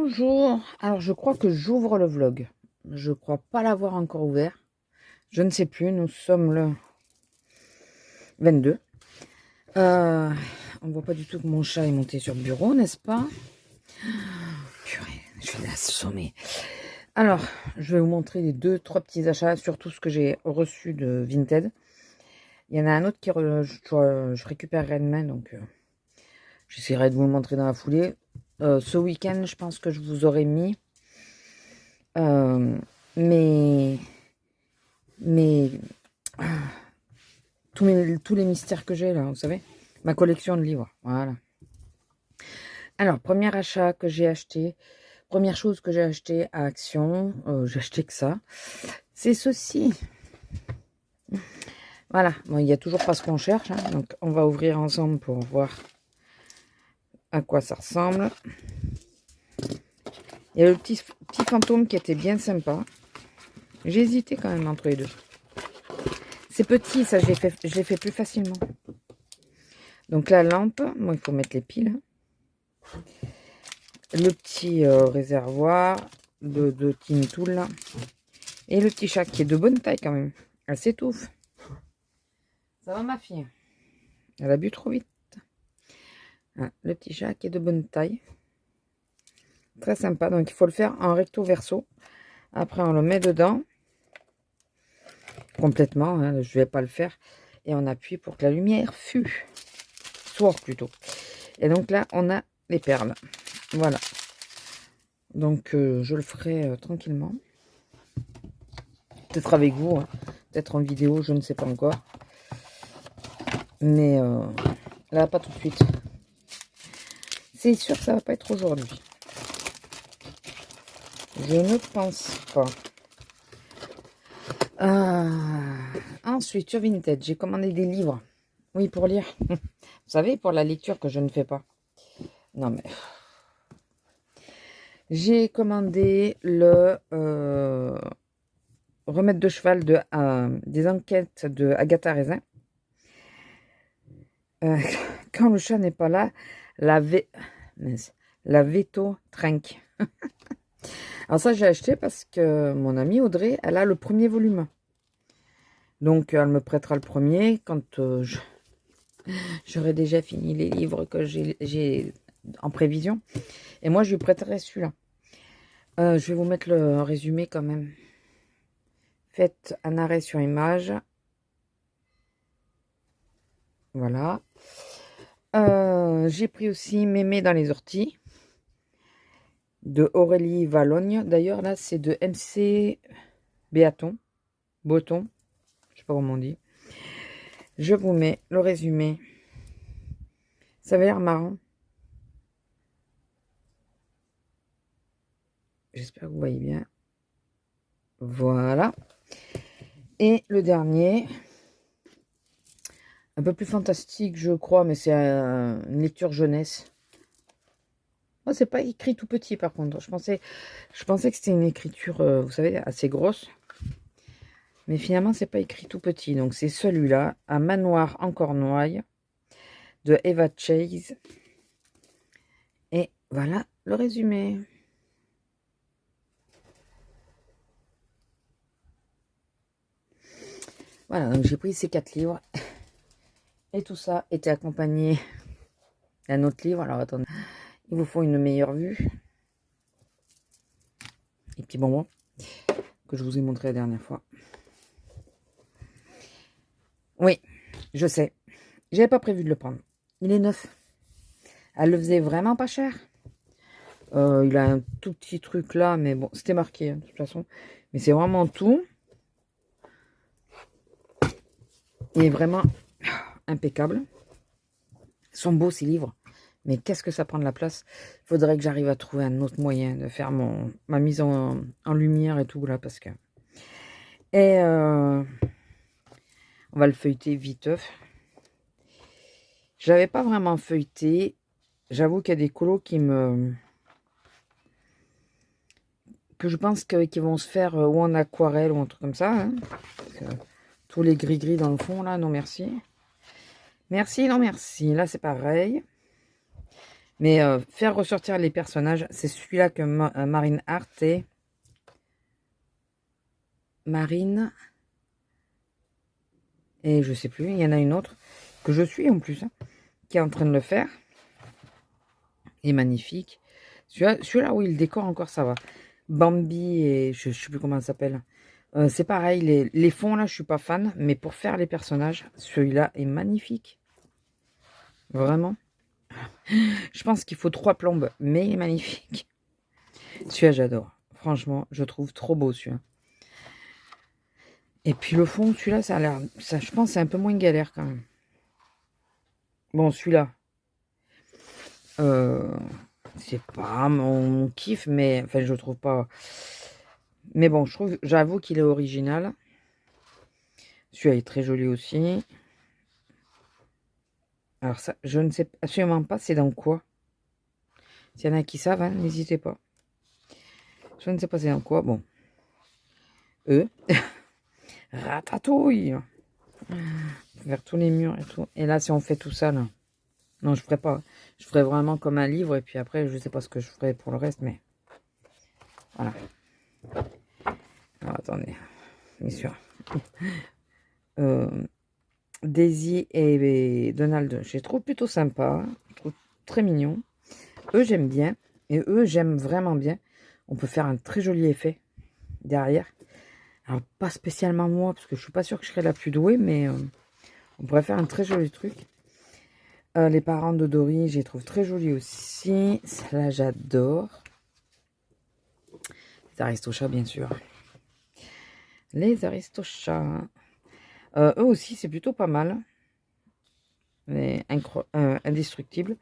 Bonjour. Alors, je crois que j'ouvre le vlog. Je crois pas l'avoir encore ouvert. Je ne sais plus. Nous sommes le 22. On voit pas du tout que mon chat est monté sur le bureau, n'est-ce pas? Purée, je vais l'assommer. Alors, je vais vous montrer les 2-3 petits achats, surtout ce que j'ai reçu de Vinted. Il y en a un autre qui je récupérerai demain, donc j'essaierai de vous le montrer dans la foulée. Ce week-end, je pense que je vous aurais mis mais tous les mystères que j'ai là, vous savez, ma collection de livres, voilà. Alors, premier achat que j'ai acheté, première chose que j'ai acheté à Action, j'ai acheté que ça, c'est ceci. Voilà, bon, il n'y a toujours pas ce qu'on cherche, hein, donc on va ouvrir ensemble pour voir à quoi ça ressemble. Il y a le petit fantôme qui était bien sympa. J'ai hésité quand même entre les deux. C'est petit, ça je l'ai fait plus facilement. Donc la lampe, bon, il faut mettre les piles. Le petit réservoir de Tintoul là. Et le petit chat qui est de bonne taille quand même. Elle s'étouffe. Ça va ma fille? Elle a bu trop vite. Ah, le petit chat qui est de bonne taille. Très sympa. Donc il faut le faire en recto verso. Après on le met dedans. Complètement. Hein, je vais pas le faire. Et on appuie pour que la lumière soit plutôt. Et donc là on a les perles. Voilà. Donc je le ferai tranquillement. Peut-être avec vous. Hein. Peut-être en vidéo. Je ne sais pas encore. Mais là pas tout de suite. C'est sûr que ça va pas être aujourd'hui. Je ne pense pas. Ensuite, sur Vinted, j'ai commandé des livres. Oui, pour lire. Vous savez, pour la lecture que je ne fais pas. Non, mais... J'ai commandé le remède de cheval des enquêtes de Agatha Raisin. Quand le chat n'est pas là, la veto trinque. Alors ça, j'ai acheté parce que mon amie Audrey, elle a le premier volume. Donc, elle me prêtera le premier quand j'aurai déjà fini les livres que j'ai en prévision. Et moi, je lui prêterai celui-là. Je vais vous mettre le résumé quand même. Faites un arrêt sur image. Voilà. J'ai pris aussi Mémé dans les orties de Aurélie Valogne. D'ailleurs, là, c'est de MC Béaton. Boton. Je sais pas comment on dit. Je vous mets le résumé. Ça avait l'air marrant. J'espère que vous voyez bien. Voilà. Et le dernier, un peu plus fantastique, je crois, mais c'est une lecture jeunesse. Oh, c'est pas écrit tout petit, par contre. Je pensais que c'était une écriture, vous savez, assez grosse. Mais finalement, c'est pas écrit tout petit. Donc, c'est celui-là, Un manoir en Cornouailles, de Eva Chase. Et voilà le résumé. Voilà, donc j'ai pris ces 4 livres. Et tout ça était accompagné d'un autre livre. Alors, attendez. Il vous faut une meilleure vue. Et petits bonbons que je vous ai montré la dernière fois. Oui, je sais. J'avais pas prévu de le prendre. Il est neuf. Elle le faisait vraiment pas cher. Il a un tout petit truc là, mais bon, c'était marqué hein, de toute façon. Mais c'est vraiment tout. Il est vraiment impeccable. Ils sont beaux ces livres. Mais qu'est-ce que ça prend de la place? Il faudrait que j'arrive à trouver un autre moyen de faire ma mise en lumière et tout là, parce que... Et on va le feuilleter viteuf. Je l'avais pas vraiment feuilleté. J'avoue qu'il y a des colos que je pense qu'ils vont se faire ou en aquarelle ou un truc comme ça. Hein. Tous les gris-gris dans le fond là, non merci. Merci, non merci. Là c'est pareil. Mais faire ressortir les personnages, c'est celui-là que Marine Hart et... Marine... Et je sais plus, il y en a une autre que je suis en plus, hein, qui est en train de le faire. Il est magnifique. Celui-là, oui, le décor encore, ça va. Bambi et je sais plus comment ça s'appelle. C'est pareil, les fonds là, je suis pas fan, mais pour faire les personnages, celui-là est magnifique. Vraiment. Je pense qu'il faut 3 plombes, mais il est magnifique. Celui-là, j'adore. Franchement, je trouve trop beau celui-là. Et puis le fond, celui-là, ça a l'air... Ça, je pense c'est un peu moins galère quand même. Bon, celui-là. C'est pas mon kiff, mais... Enfin, je trouve pas... Mais bon, j'avoue qu'il est original. Celui-là est très joli aussi. Alors ça, je ne sais absolument pas c'est dans quoi. S'il y en a qui savent, hein, n'hésitez pas. Je ne sais pas c'est dans quoi. Bon. Ratatouille. Vers tous les murs et tout. Et là, si on fait tout ça, là. Non, je ferai pas. Je ferai vraiment comme un livre. Et puis après, je sais pas ce que je ferai pour le reste, mais... Voilà. Alors, attendez. Bien sûr. Daisy et Donald, je les trouve plutôt sympas. Je trouve très mignons. Eux, j'aime bien. Et eux, j'aime vraiment bien. On peut faire un très joli effet derrière. Alors, pas spécialement moi, parce que je suis pas sûre que je serais la plus douée, mais on pourrait faire un très joli truc. Les parents de Dory, je les trouve très jolis aussi. Celle-là, j'adore. Les Aristochats, bien sûr. Les Aristochats. Eux aussi, c'est plutôt pas mal. Mais indestructible.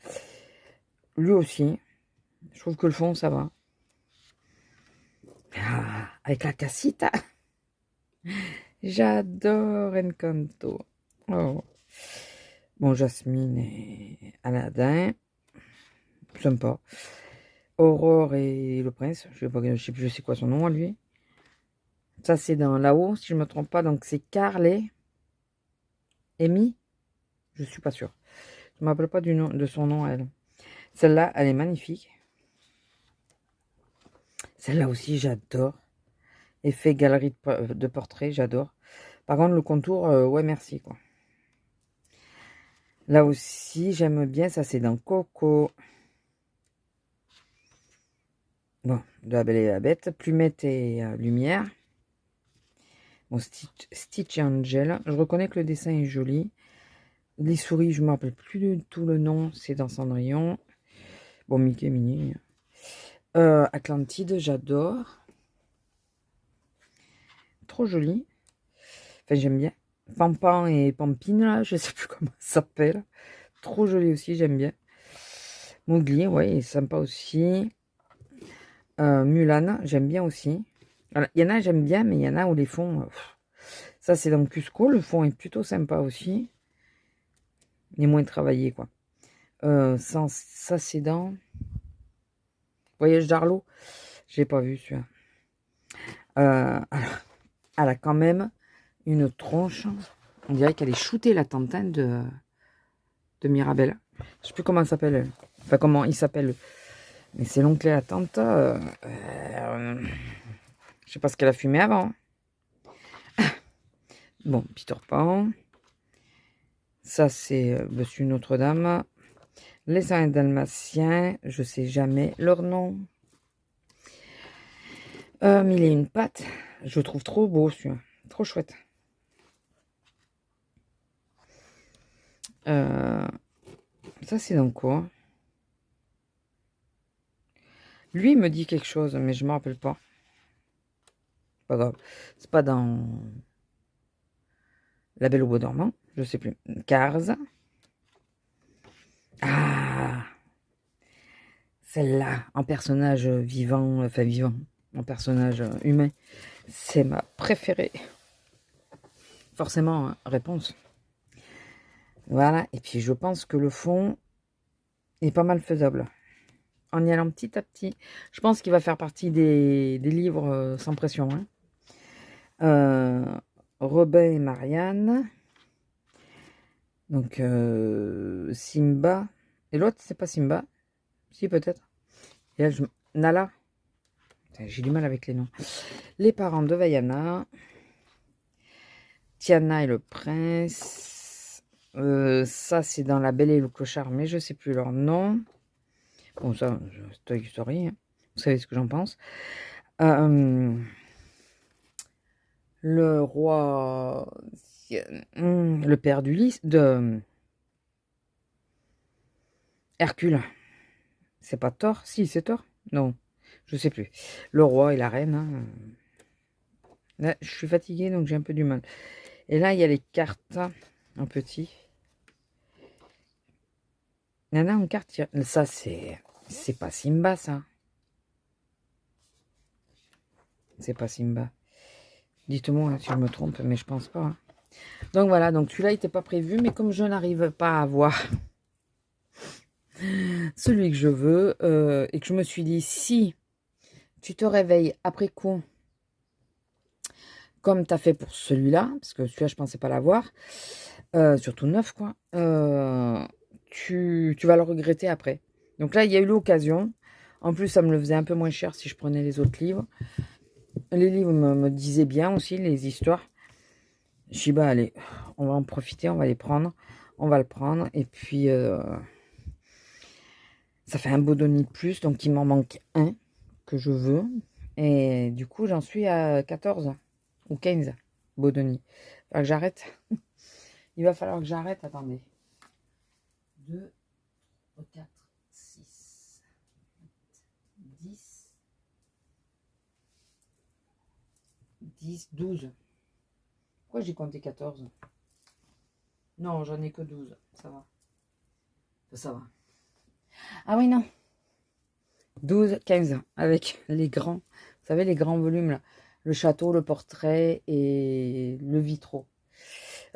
Lui aussi. Je trouve que le fond, ça va. Ah, avec la cassita. J'adore Encanto. Oh. Bon, Jasmine et Aladdin. Sympa. Aurore et le prince. Je sais plus, je sais quoi son nom à lui. Ça, c'est dans là-haut, si je ne me trompe pas. Donc, c'est Carl et Amy. Je suis pas sûre. Je ne me rappelle pas du nom, de son nom, elle. Celle-là, elle est magnifique. Celle-là aussi, j'adore. Effet galerie de portrait, j'adore. Par contre, le contour, ouais, merci, quoi. Là aussi, j'aime bien. Ça, c'est dans Coco. Bon, de la Belle et la Bête. Plumette et Lumière. Bon, Stitch et Angel. Je reconnais que le dessin est joli. Les souris, je ne me rappelle plus du tout le nom. C'est dans Cendrillon. Bon, Mickey, Minnie. Atlantide, j'adore. Trop joli. Enfin, j'aime bien. Pampan et Pampine, là, je sais plus comment ça s'appelle. Trop joli aussi, j'aime bien. Mowgli, ouais, il est sympa aussi. Mulan, j'aime bien aussi. Il y en a, j'aime bien, mais il y en a où les fonds... ça, c'est dans Cusco. Le fond est plutôt sympa aussi. Il est moins travaillé, quoi. Ça, c'est dans... Voyage d'Arlo. J'ai pas vu, celui-là. Alors, elle a quand même une tronche. On dirait qu'elle est shootée, la tantine de Mirabelle. Je sais plus comment elle s'appelle. Enfin, comment il s'appelle. Mais c'est l'oncle et la tante. Je sais pas ce qu'elle a fumé avant. Bon, Peter Pan. Ça, c'est Monsieur Notre-Dame. Les 101 Dalmatiens. Je sais jamais leur nom. Mille et une pattes. Je le trouve trop beau, celui-là. Trop chouette. Ça, c'est dans quoi? Lui, il me dit quelque chose, mais je ne me rappelle pas. Pas grave. C'est pas dans La Belle au Bois dormant. Je sais plus. Cars. Ah! Celle-là, en personnage vivant, enfin vivant, en personnage humain. C'est ma préférée. Forcément, hein, réponse. Voilà. Et puis, je pense que le fond est pas mal faisable. En y allant petit à petit. Je pense qu'il va faire partie des livres sans pression. Hein. Robin et Marianne. Donc, Simba. Et l'autre, c'est pas Simba. Si, peut-être. Et là, Nala. J'ai du mal avec les noms. Les parents de Vaiana. Tiana et le prince. Ça, c'est dans La Belle et le Clochard, mais je sais plus leur nom. Bon, ça, Toy Story. Hein. Vous savez ce que j'en pense. Le roi... Le père d'Ulysse, de Hercule. C'est pas Thor? Si, c'est Thor. Non, je sais plus. Le roi et la reine. Hein. Là, je suis fatiguée, donc j'ai un peu du mal. Et là, il y a les cartes en petit. Nana en carte. Ça, c'est pas Simba, ça. C'est pas Simba. Dites-moi si je me trompe, mais je pense pas. Hein. Donc voilà, donc celui-là, il n'était pas prévu, mais comme je n'arrive pas à avoir celui que je veux, et que je me suis dit, si tu te réveilles après coup, comme tu as fait pour celui-là, parce que celui-là, je pensais pas l'avoir, surtout neuf, quoi, tu vas le regretter après. Donc là, il y a eu l'occasion. En plus, ça me le faisait un peu moins cher si je prenais les autres livres. Les livres me disaient bien aussi, les histoires. Je dis, bah allez, on va en profiter, on va les prendre. On va le prendre. Et puis, ça fait un beau Bodoni de plus. Donc, il m'en manque un que je veux. Et du coup, j'en suis à 14 ou 15 Bodoni. Il va falloir que j'arrête. Il va falloir que j'arrête. Attendez. 2, 4, 6, 10, 10, 12. Pourquoi j'ai compté 14? Non, j'en ai que 12. Ça va. Ça va. Ah oui, non. 12, 15. Avec les grands. Vous savez, les grands volumes, là. Le château, le portrait et le vitraux.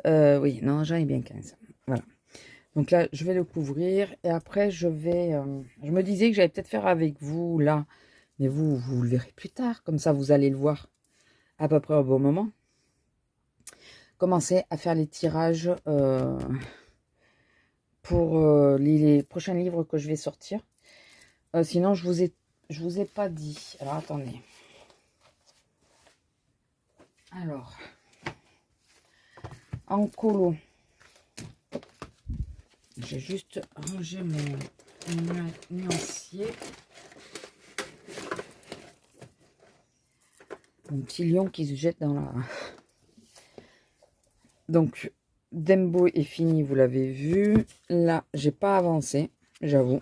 Oui, non, j'en ai bien 15. Voilà. Donc là, je vais le couvrir. Et après, je vais... je me disais que j'allais peut-être faire avec vous, là. Mais vous le verrez plus tard. Comme ça, vous allez le voir à peu près au bon moment. Commencer à faire les tirages pour les prochains livres que je vais sortir. Sinon, je vous ai pas dit. Alors, attendez. Alors, en colo, j'ai juste rangé mon nuancier. Mon petit lion qui se jette dans la... Donc, Dembo est fini, vous l'avez vu. Là, j'ai pas avancé, j'avoue.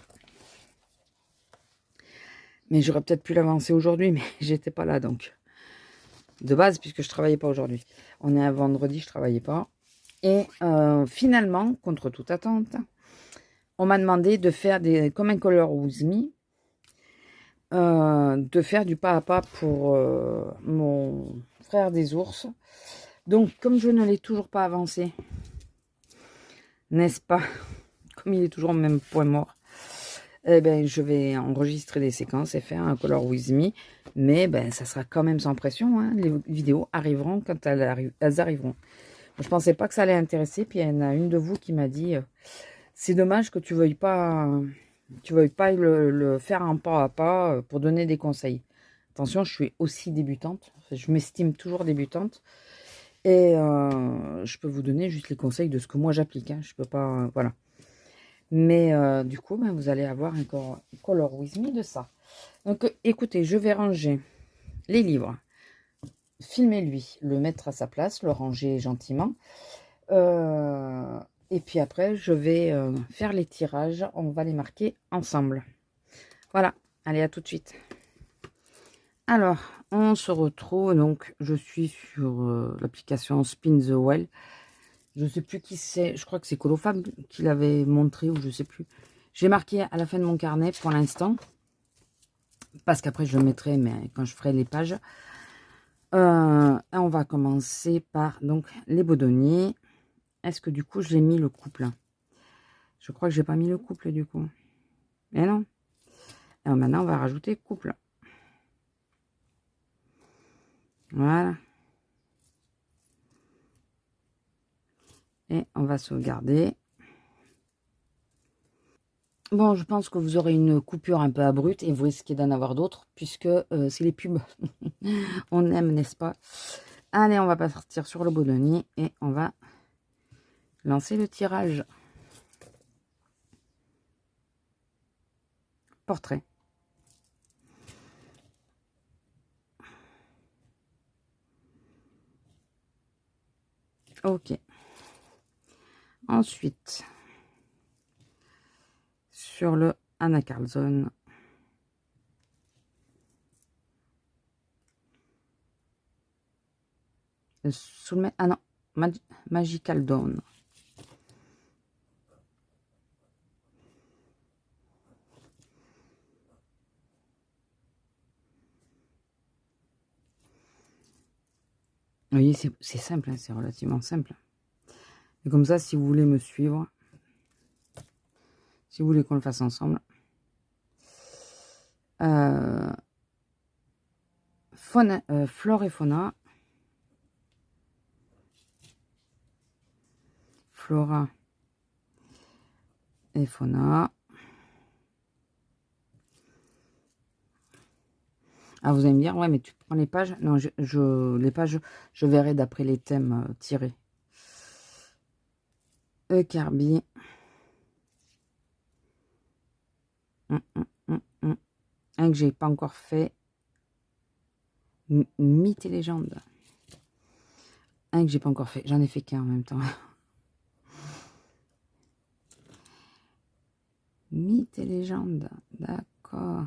Mais j'aurais peut-être pu l'avancer aujourd'hui, mais j'étais pas là, donc. De base, puisque je travaillais pas aujourd'hui. On est un vendredi, je travaillais pas. Et finalement, contre toute attente, on m'a demandé de faire des comme un Color With Me, de faire du pas à pas pour mon frère des ours. Donc, comme je ne l'ai toujours pas avancé, n'est-ce pas, comme il est toujours au même point mort, eh ben, je vais enregistrer des séquences et faire un Color With Me. Mais ben, ça sera quand même sans pression. Hein. Les vidéos arriveront quand elles arriveront. Je pensais pas que ça allait intéresser. Puis il y en a une de vous qui m'a dit c'est dommage que tu veuilles pas le faire un pas à pas pour donner des conseils. Attention, je suis aussi débutante. Je m'estime toujours débutante. Et je peux vous donner juste les conseils de ce que moi j'applique. Hein. Je peux pas... voilà. Mais du coup, ben, vous allez avoir un Color With Me de ça. Donc, écoutez, je vais ranger les livres. Filmer lui, le mettre à sa place, le ranger gentiment. Et puis après, je vais faire les tirages. On va les marquer ensemble. Voilà. Allez, à tout de suite. Alors, on se retrouve. Donc, je suis sur l'application Spin the Well. Je ne sais plus qui c'est. Je crois que c'est Colofab qui l'avait montré ou je ne sais plus. J'ai marqué à la fin de mon carnet pour l'instant. Parce qu'après, je le mettrai mais quand je ferai les pages. On va commencer par donc les Bodoni. Est-ce que du coup, j'ai mis le couple? Je crois que j'ai pas mis le couple du coup. Mais non. Alors maintenant, on va rajouter couple. Voilà. Et on va sauvegarder. Bon, je pense que vous aurez une coupure un peu abrupte et vous risquez d'en avoir d'autres puisque c'est les pubs. On aime, n'est-ce pas? Allez, on va partir sur le bout de nid et on va lancer le tirage. Portrait. Ok. Ensuite, sur le Anna Carlson. Ah non, Magical Dawn. Vous voyez, c'est simple, hein, c'est relativement simple. Et comme ça, si vous voulez me suivre, si vous voulez qu'on le fasse ensemble, Flore et Fauna, Flora et Fauna. Ah, vous allez me dire, ouais, mais tu prends les pages. Non, les pages, je verrai d'après les thèmes tirés. Kirby. Un que j'ai pas encore fait. Mythes et légendes. Un que j'ai pas encore fait. J'en ai fait qu'un en même temps. Mythes et légendes. D'accord.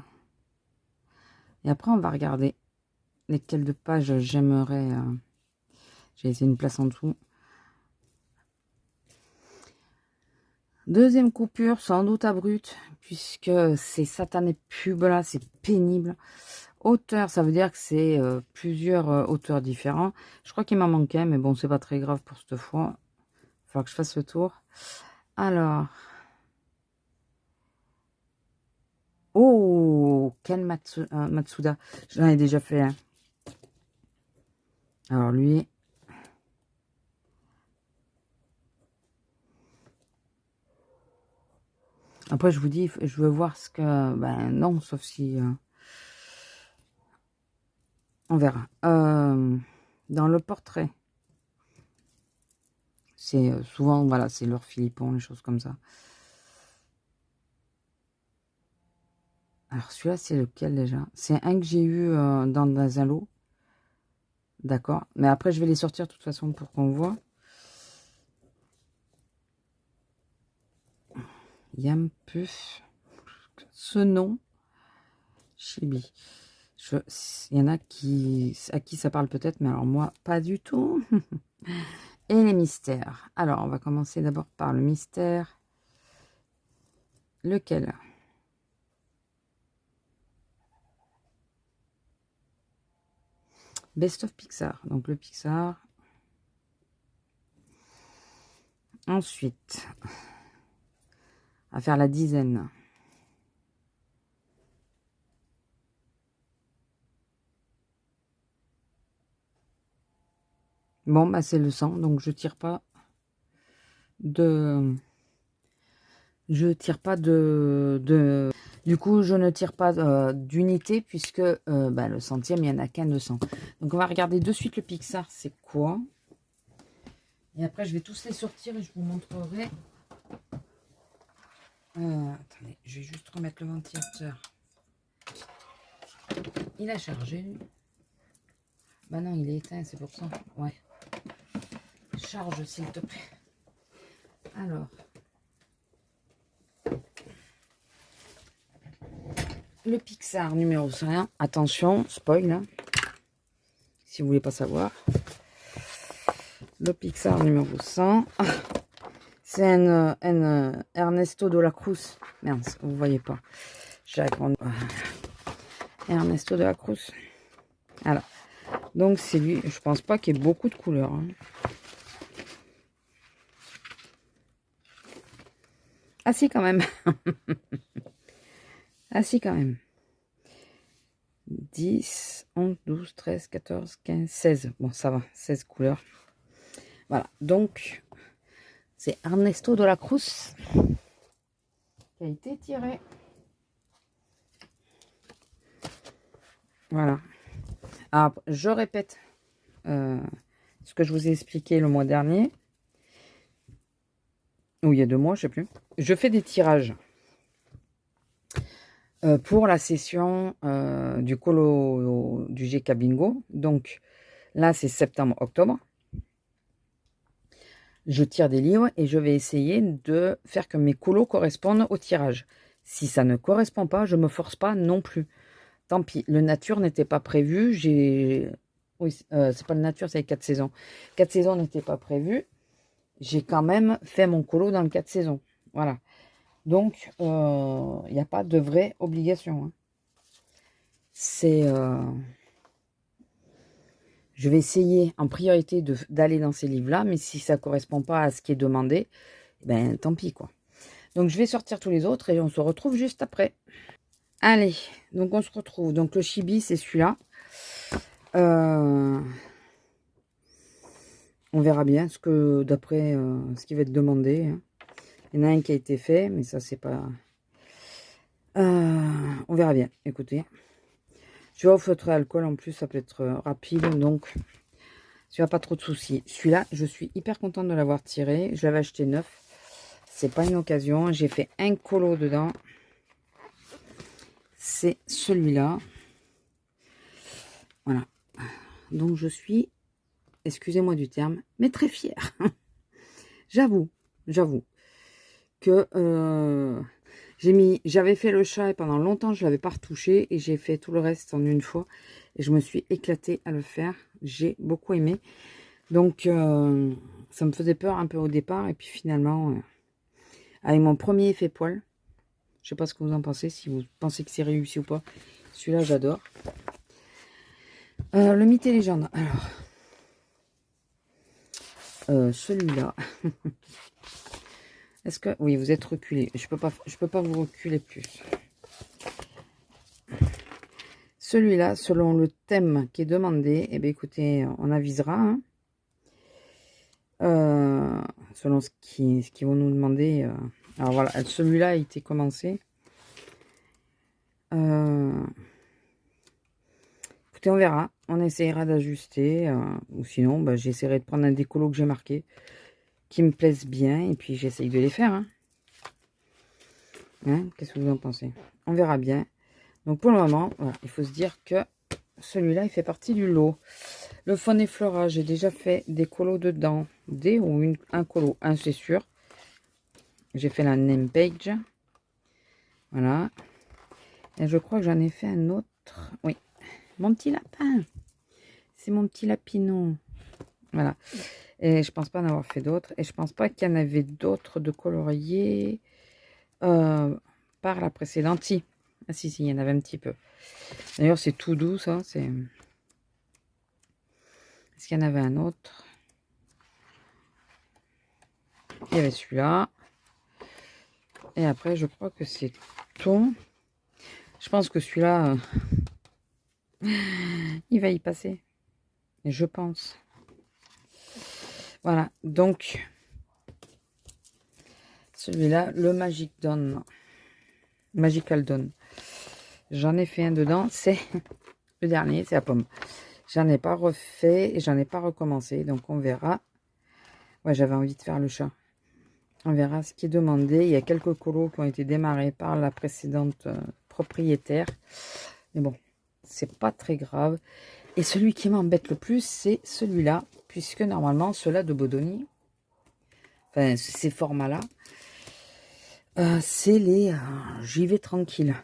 Et après, on va regarder lesquelles de pages j'aimerais. J'ai laissé une place en dessous. Deuxième coupure, sans doute abrupte, puisque ces satanées pubs là, c'est pénible. Auteur, ça veut dire que c'est plusieurs auteurs différents. Je crois qu'il m'en manquait, mais bon, c'est pas très grave pour cette fois. Il va falloir que je fasse le tour. Alors. Oh, Ken Matsuda. J'en ai déjà fait un. Alors lui. Après, je vous dis, je veux voir ce que... Ben non, sauf si... on verra. Dans le portrait. C'est souvent, voilà, c'est leur Philippon, les choses comme ça. Alors, celui-là, c'est lequel déjà? C'est un que j'ai eu dans un lot. D'accord. Mais après, je vais les sortir de toute façon pour qu'on voit. Yampuf. Ce nom. Chibi. Il y en a à qui ça parle peut-être, mais alors moi, pas du tout. Et les mystères. Alors, on va commencer d'abord par le mystère. Lequel? Best of Pixar. Donc, le Pixar. Ensuite, on va faire la dizaine. Bon, bah c'est le 100, donc je tire pas de... Du coup, je ne tire pas d'unité, puisque bah, le centième, il n'y en a qu'un de 100. Donc, on va regarder de suite le Pixar, c'est quoi. Et après, je vais tous les sortir et je vous montrerai. Attendez, je vais juste remettre le ventilateur. Il a chargé, lui. Bah non, il est éteint, c'est pour ça. Ouais. Charge, s'il te plaît. Alors. Le Pixar numéro 5. Attention, spoil. Hein, si vous voulez pas savoir. Le Pixar numéro 100. C'est un Ernesto de la Cruz. Merde, vous voyez pas. J'ai agrandi. Ernesto de la Cruz. Alors. Donc c'est lui. Je pense pas qu'il y ait beaucoup de couleurs. Hein. Ah si, quand même. Ah si, quand même. 10, 11, 12, 13, 14, 15, 16. Bon, ça va. 16 couleurs. Voilà. Donc, c'est Ernesto de la Cruz. qui a été tiré. Voilà. Alors, je répète ce que je vous ai expliqué le mois dernier. Ou il y a 2 mois, je ne sais plus. Je fais des tirages pour la session du colo du GK Bingo. Donc, là, c'est septembre-octobre. Je tire des livres et je vais essayer de faire que mes colos correspondent au tirage. Si ça ne correspond pas, je ne me force pas non plus. Tant pis, le nature n'était pas prévu. Oui, c'est pas le nature, c'est les 4 saisons. 4 saisons n'étaient pas prévues. J'ai quand même fait mon colo dans le 4 saisons. Voilà. Donc, il n'y a pas de vraie obligation. Hein. C'est... je vais essayer en priorité d'aller dans ces livres-là, mais si ça ne correspond pas à ce qui est demandé, ben tant pis quoi. Donc je vais sortir tous les autres et on se retrouve juste après. Allez, donc on se retrouve. Donc le chibi, c'est celui-là. On verra bien ce que d'après ce qui va être demandé. Hein. Il y en a un qui a été fait, mais ça c'est pas... on verra bien, écoutez. Je vais au feutre à alcool en plus, ça peut être rapide, donc tu n'as pas trop de soucis. Celui-là, je suis hyper contente de l'avoir tiré. Je l'avais acheté neuf. C'est pas une occasion. J'ai fait un colo dedans. C'est celui-là. Voilà. Donc je suis, excusez-moi du terme, mais très fière. j'avoue que j'avais fait le chat et pendant longtemps je l'avais pas retouché et j'ai fait tout le reste en une fois et je me suis éclatée à le faire. J'ai beaucoup aimé. Donc ça me faisait peur un peu au départ et puis finalement avec mon premier effet poil, je sais pas ce que vous en pensez, si vous pensez que c'est réussi ou pas. Celui-là j'adore. Le mythe et légende. Alors celui-là. Est-ce que... Oui, vous êtes reculé. Je peux pas vous reculer plus. Celui-là, selon le thème qui est demandé, eh bien, écoutez, on avisera. Hein. Selon ce qu'ils vont nous demander. Alors voilà, celui-là a été commencé. Écoutez, on verra. On essaiera d'ajuster. Ou sinon, bah, j'essaierai de prendre un des colos que j'ai marqué. Qui me plaisent bien. Et puis, j'essaye de les faire. Hein. Hein, qu'est-ce que vous en pensez? On verra bien. Donc, pour le moment, voilà, il faut se dire que celui-là, il fait partie du lot. Le faune et flora, j'ai déjà fait des colos dedans. Des ou un colo, un c'est sûr. J'ai fait la name page. Voilà. Et je crois que j'en ai fait un autre. Oui. Mon petit lapin. C'est mon petit lapinou. Voilà. Et je pense pas en avoir fait d'autres. Et je pense pas qu'il y en avait d'autres de coloriés par la précédente. Si. Ah si, il y en avait un petit peu. D'ailleurs, c'est tout doux, ça. Est-ce qu'il y en avait un autre? Il y avait celui-là. Et après, je crois que c'est tout. Je pense que celui-là, il va y passer. Je pense. Voilà. Donc, celui-là, le Magic Dawn. Magical Dawn. J'en ai fait un dedans. C'est le dernier, c'est la pomme. J'en ai pas refait et j'en ai pas recommencé. Donc, on verra. Ouais, j'avais envie de faire le chat. On verra ce qui est demandé. Il y a quelques colos qui ont été démarrés par la précédente propriétaire. Mais bon, c'est pas très grave. Et celui qui m'embête le plus, c'est celui-là. Puisque normalement, ceux-là de Bodoni, enfin, ces formats-là, c'est les j'y vais tranquille.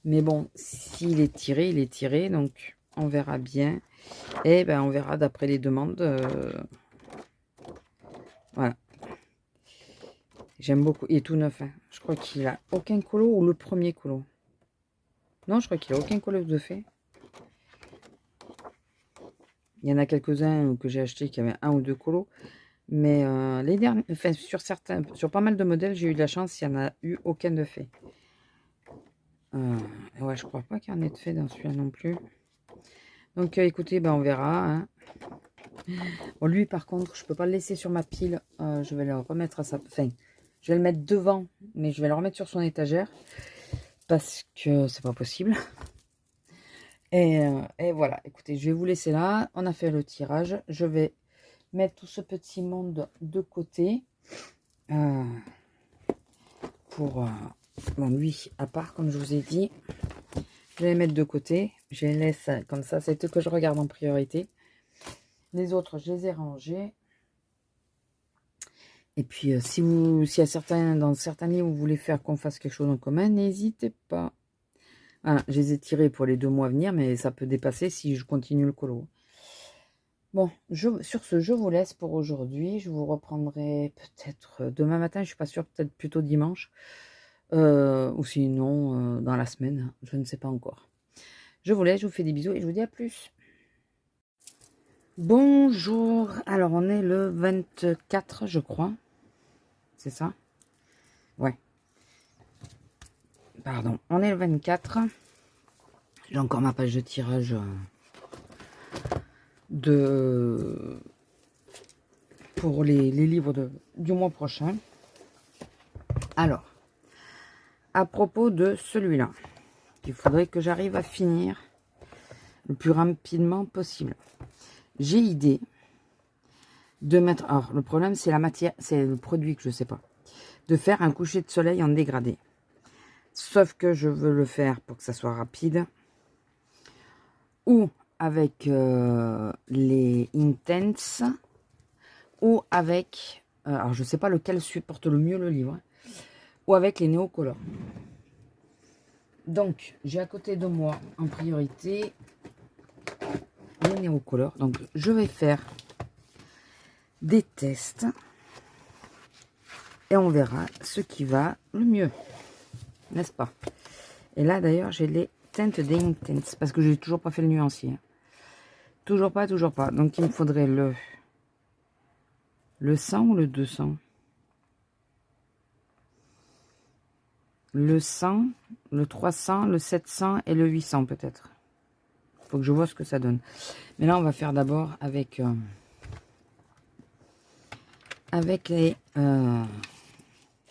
Mais bon, s'il est tiré, il est tiré. Donc, on verra bien. Et ben, on verra d'après les demandes. Voilà. J'aime beaucoup. Il est tout neuf. Hein. Je crois qu'il a aucun colo ou le premier colo. Non, je crois qu'il a aucun colo de fait. Il y en a quelques-uns que j'ai acheté qui avaient un ou deux colos. Mais les derniers, enfin, sur pas mal de modèles, j'ai eu de la chance. Il n'y en a eu aucun de fait. Ouais, je crois pas qu'il y en ait de fait dans celui-là non plus. Donc, écoutez, ben, on verra. Hein. Bon, lui, par contre, je peux pas le laisser sur ma pile. Je vais le remettre à sa... Enfin, Je vais le mettre devant, mais je vais le remettre sur son étagère. Parce que c'est pas possible. Et voilà, écoutez, je vais vous laisser là. On a fait le tirage. Je vais mettre tout ce petit monde de côté. Pour bon, lui, à part, comme je vous ai dit, je vais les mettre de côté. Je les laisse comme ça. C'est eux que je regarde en priorité. Les autres, je les ai rangés. Et puis, si y a dans certains livres, vous voulez faire qu'on fasse quelque chose en commun, n'hésitez pas. Voilà, je les ai tirés pour les 2 mois à venir, mais ça peut dépasser si je continue le colo. Bon, sur ce, je vous laisse pour aujourd'hui. Je vous reprendrai peut-être demain matin, je suis pas sûre, peut-être plutôt dimanche. Ou sinon, dans la semaine, je ne sais pas encore. Je vous laisse, je vous fais des bisous et je vous dis à plus. Bonjour, alors on est le 24, je crois. C'est ça? Ouais. Pardon, on est le 24. J'ai encore ma page de tirage pour les livres du mois prochain. Alors, à propos de celui-là, il faudrait que j'arrive à finir le plus rapidement possible. J'ai idée de mettre... Alors, le problème, c'est la matière, c'est le produit que je ne sais pas. De faire un coucher de soleil en dégradé. Sauf que je veux le faire pour que ça soit rapide. Ou avec les Intense. Ou avec... alors, je ne sais pas lequel supporte le mieux le livre. Ou avec les Neocolor. Donc, j'ai à côté de moi, en priorité, les Neocolor. Donc, je vais faire des tests. Et on verra ce qui va le mieux. N'est-ce pas? Et là, d'ailleurs, j'ai les teintes des Intense. Parce que je n'ai toujours pas fait le nuancier. Toujours pas, toujours pas. Donc, il me faudrait le 100 ou le 200? Le 100, le 300, le 700 et le 800 peut-être. Il faut que je vois ce que ça donne. Mais là, on va faire d'abord avec les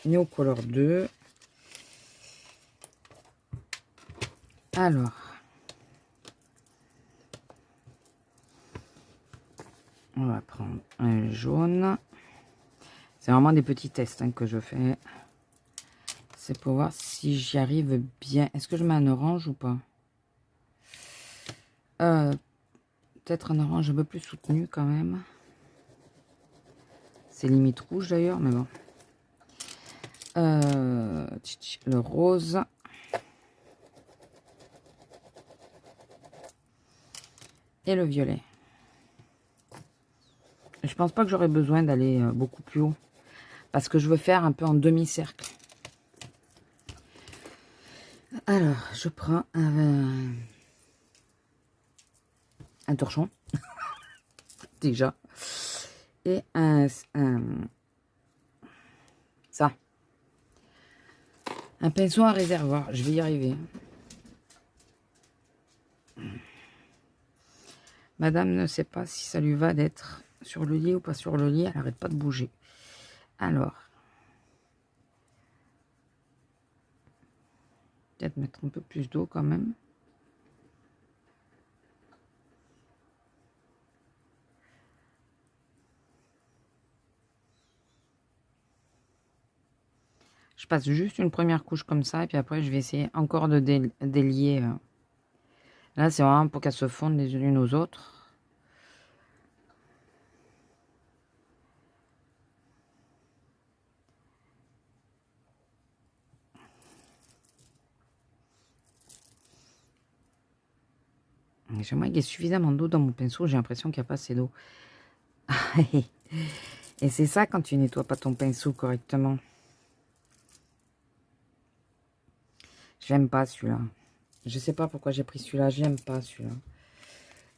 Neocolor 2. Alors, on va prendre un jaune. C'est vraiment des petits tests hein, que je fais. C'est pour voir si j'y arrive bien. Est-ce que je mets un orange ou pas? Peut-être un orange un peu plus soutenu quand même. C'est limite rouge d'ailleurs, mais bon. Le rose. Et le violet. Je pense pas que j'aurai besoin d'aller beaucoup plus haut. Parce que je veux faire un peu en demi-cercle. Alors, je prends un torchon. Déjà. Et ça. Un pinceau à réservoir. Je vais y arriver. Madame ne sait pas si ça lui va d'être sur le lit ou pas sur le lit. Elle n'arrête pas de bouger. Alors. Peut-être mettre un peu plus d'eau quand même. Je passe juste une première couche comme ça. Et puis après, je vais essayer encore de délier. Là, c'est vraiment pour qu'elles se fondent les unes aux autres. J'aimerais qu'il y ait suffisamment d'eau dans mon pinceau. J'ai l'impression qu'il n'y a pas assez d'eau. Et c'est ça quand tu nettoies pas ton pinceau correctement. J'aime pas celui-là. Je sais pas pourquoi j'ai pris celui-là. J'aime pas celui-là.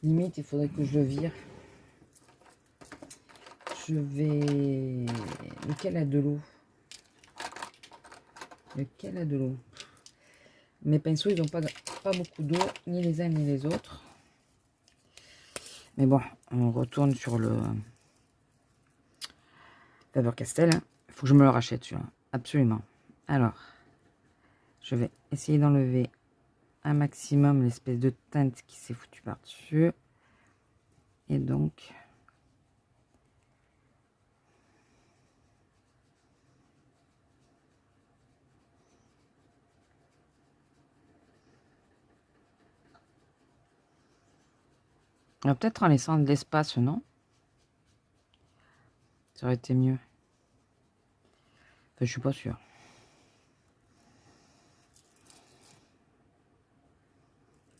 Limite, il faudrait que je le vire. Je vais... Lequel a de l'eau? Lequel a de l'eau? Mes pinceaux, ils n'ont pas beaucoup d'eau, ni les uns ni les autres. Mais bon, on retourne sur le Faber-Castell. Il faut que je me le rachète, celui-là. absolument. Alors, je vais essayer d'enlever un maximum l'espèce de teinte qui s'est foutue par-dessus. Et donc... peut-être en laissant de l'espace, non? Ça aurait été mieux. Enfin, je suis pas sûre.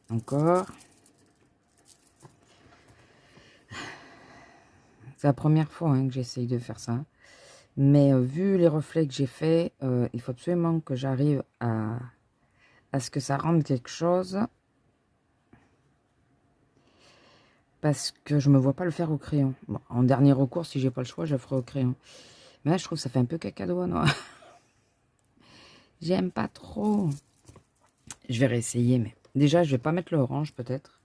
Encore. C'est la première fois hein, que j'essaye de faire ça. Mais vu les reflets que j'ai fait, il faut absolument que j'arrive à ce que ça rende quelque chose. Parce que je me vois pas le faire au crayon. Bon, en dernier recours, si j'ai pas le choix, je le ferai au crayon. Mais là, je trouve que ça fait un peu cacadois, non? J'aime pas trop. Je vais réessayer, mais déjà, je vais pas mettre l'orange, peut-être.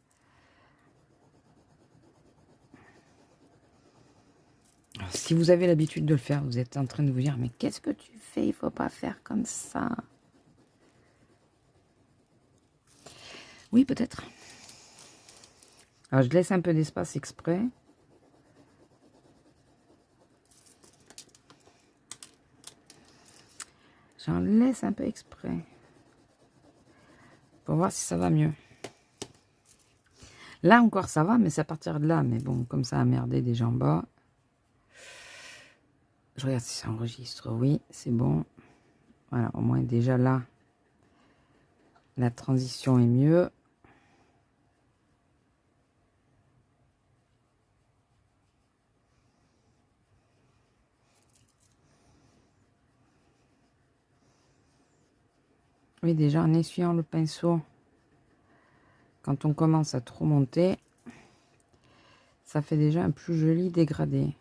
Si vous avez l'habitude de le faire, vous êtes en train de vous dire, mais qu'est-ce que tu fais? Il faut pas faire comme ça. Oui, peut-être. Alors, je laisse un peu d'espace exprès. J'en laisse un peu exprès. Pour voir si ça va mieux. Là encore, ça va, mais c'est à partir de là. Mais bon, comme ça a merdé déjà en bas. Je regarde si ça enregistre. Oui, c'est bon. Voilà, au moins déjà là, la transition est mieux. Oui, déjà en essuyant le pinceau, quand on commence à trop monter, ça fait déjà un plus joli dégradé.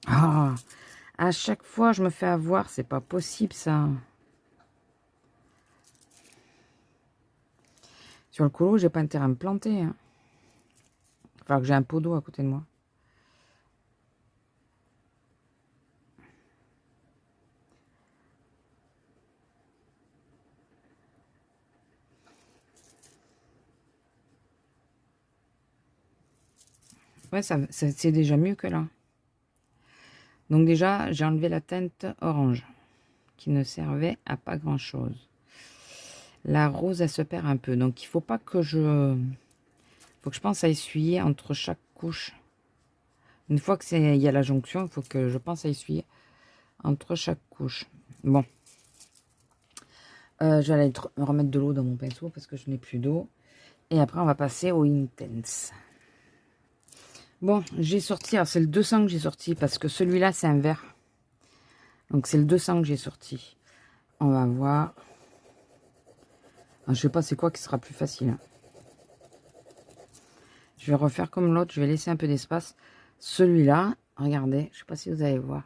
Ah, à chaque fois je me fais avoir, c'est pas possible ça. Sur le colo, j'ai pas intérêt à me planter. Hein. Il va falloir que j'ai un pot d'eau à côté de moi. Ouais, c'est déjà mieux que là. Donc déjà, j'ai enlevé la teinte orange, qui ne servait à pas grand-chose. La rose, elle se perd un peu. Donc, il faut pas que je... faut que je pense à essuyer entre chaque couche. Une fois que il y a la jonction, il faut que je pense à essuyer entre chaque couche. Bon. Je vais aller remettre de l'eau dans mon pinceau parce que je n'ai plus d'eau. Et après, on va passer au Intense. Bon, j'ai sorti, alors c'est le 200 que j'ai sorti parce que celui-là, c'est un vert. Donc, c'est le 200 que j'ai sorti. On va voir. Alors, je sais pas c'est quoi qui sera plus facile. Hein. Je vais refaire comme l'autre, je vais laisser un peu d'espace. Celui-là, regardez, je sais pas si vous allez voir.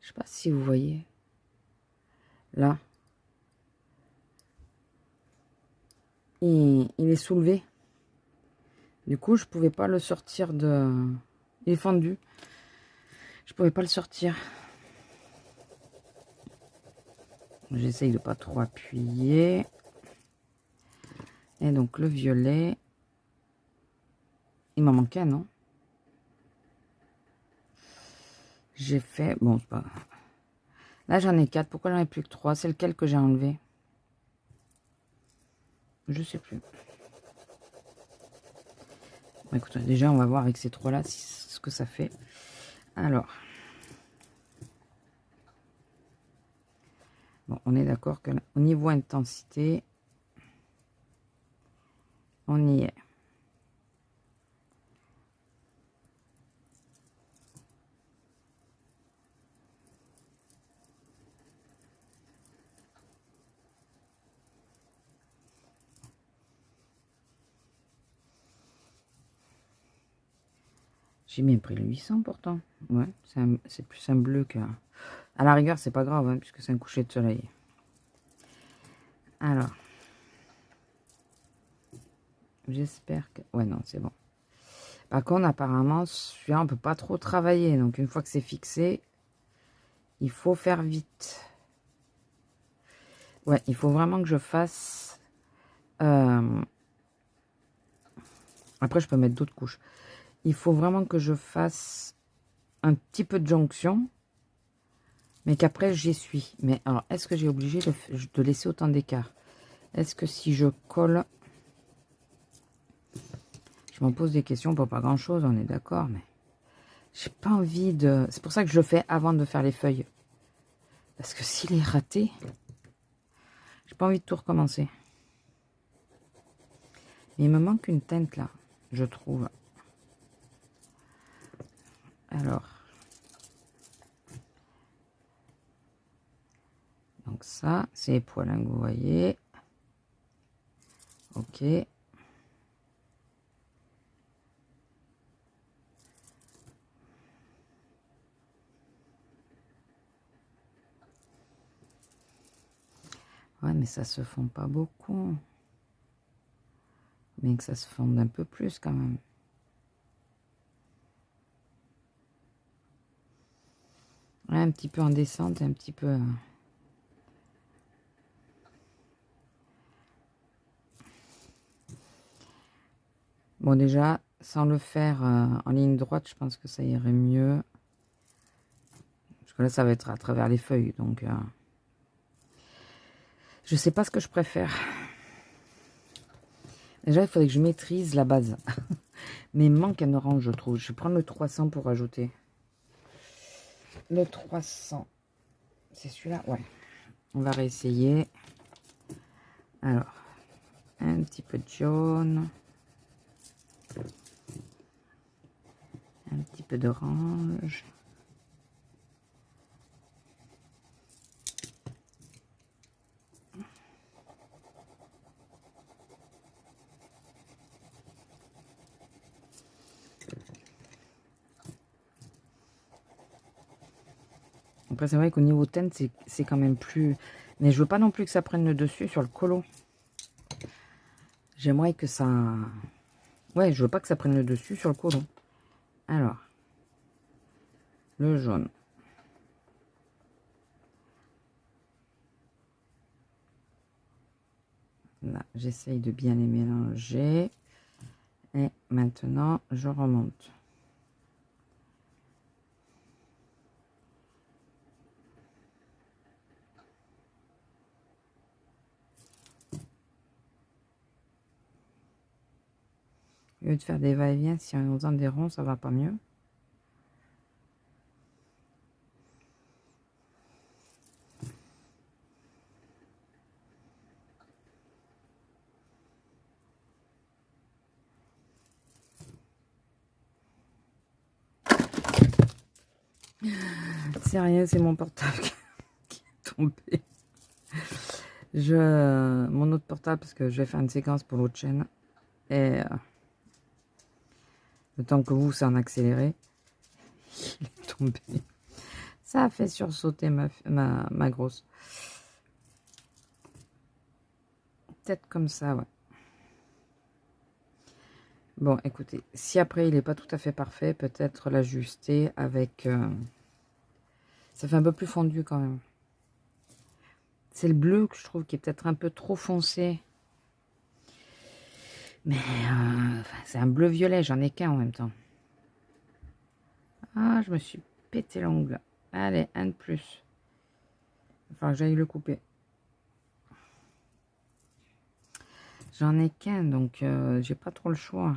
Je sais pas si vous voyez. Là. Il est soulevé. Du coup, je pouvais pas le sortir de... Il est fendu. Je pouvais pas le sortir. J'essaye de pas trop appuyer. Et donc, le violet. Il m'en manquait un, non? J'ai fait... Bon, c'est pas grave. Là, j'en ai 4. Pourquoi j'en ai plus que 3? C'est lequel que j'ai enlevé? Je sais plus. Bon, écoute, déjà, on va voir avec ces 3-là ce que ça fait. Alors... Bon, on est d'accord qu'au niveau intensité, on y est. J'ai bien pris le 800 pourtant. Ouais, c'est plus un bleu qu'un... À la rigueur, c'est pas grave, hein, puisque c'est un coucher de soleil. Alors. J'espère que... Ouais, non, c'est bon. Par contre, apparemment, celui-là, on peut pas trop travailler. Donc, une fois que c'est fixé, il faut faire vite. Ouais, il faut vraiment que je fasse... Après, je peux mettre d'autres couches. Il faut vraiment que je fasse un petit peu de jonction, mais qu'après, j'essuie. Mais alors, est-ce que j'ai obligé de laisser autant d'écart? Est-ce que si je colle... Je me pose des questions pour pas grand-chose, on est d'accord, mais... J'ai pas envie de... C'est pour ça que je le fais avant de faire les feuilles. Parce que s'il est raté, j'ai pas envie de tout recommencer. Mais il me manque une teinte là, je trouve. Alors. Donc ça, c'est les poils hein, que vous voyez. Ok. Ouais, mais ça se fond pas beaucoup. Mais que ça se fonde un peu plus quand même. Ouais, un petit peu en descente, un petit peu... Bon, déjà, sans le faire en ligne droite, je pense que ça irait mieux. Parce que là, ça va être à travers les feuilles, donc... Je sais pas ce que je préfère. Déjà, il faudrait que je maîtrise la base. Mais il manque un orange, je trouve. Je vais prendre le 300 pour ajouter. Le 300. C'est celui-là? Ouais. On va réessayer. Alors, un petit peu de jaune. Un petit peu d'orange. Après, c'est vrai qu'au niveau teinte, c'est quand même plus... Mais je veux pas non plus que ça prenne le dessus sur le colo. J'aimerais que ça... Ouais, je veux pas que ça prenne le dessus sur le colo. Alors, le jaune. Là, j'essaye de bien les mélanger. Et maintenant, je remonte. Au lieu de faire des va-et-vient, si on faisant des ronds, ça va pas mieux. C'est rien, c'est mon portable qui est tombé. Mon autre portable, parce que je vais faire une séquence pour l'autre chaîne. Et le temps que vous, c'est en accéléré. Il est tombé. Ça a fait sursauter ma grosse. Peut-être comme ça, ouais. Bon, écoutez, si après il n'est pas tout à fait parfait, peut-être l'ajuster avec... Ça fait un peu plus fondu quand même. C'est le bleu que je trouve qui est peut-être un peu trop foncé. Mais c'est un bleu violet, j'en ai qu'un en même temps. Ah, je me suis pété l'ongle. Allez, un de plus. Il va falloir que j'aille le couper. J'en ai qu'un, donc j'ai pas trop le choix.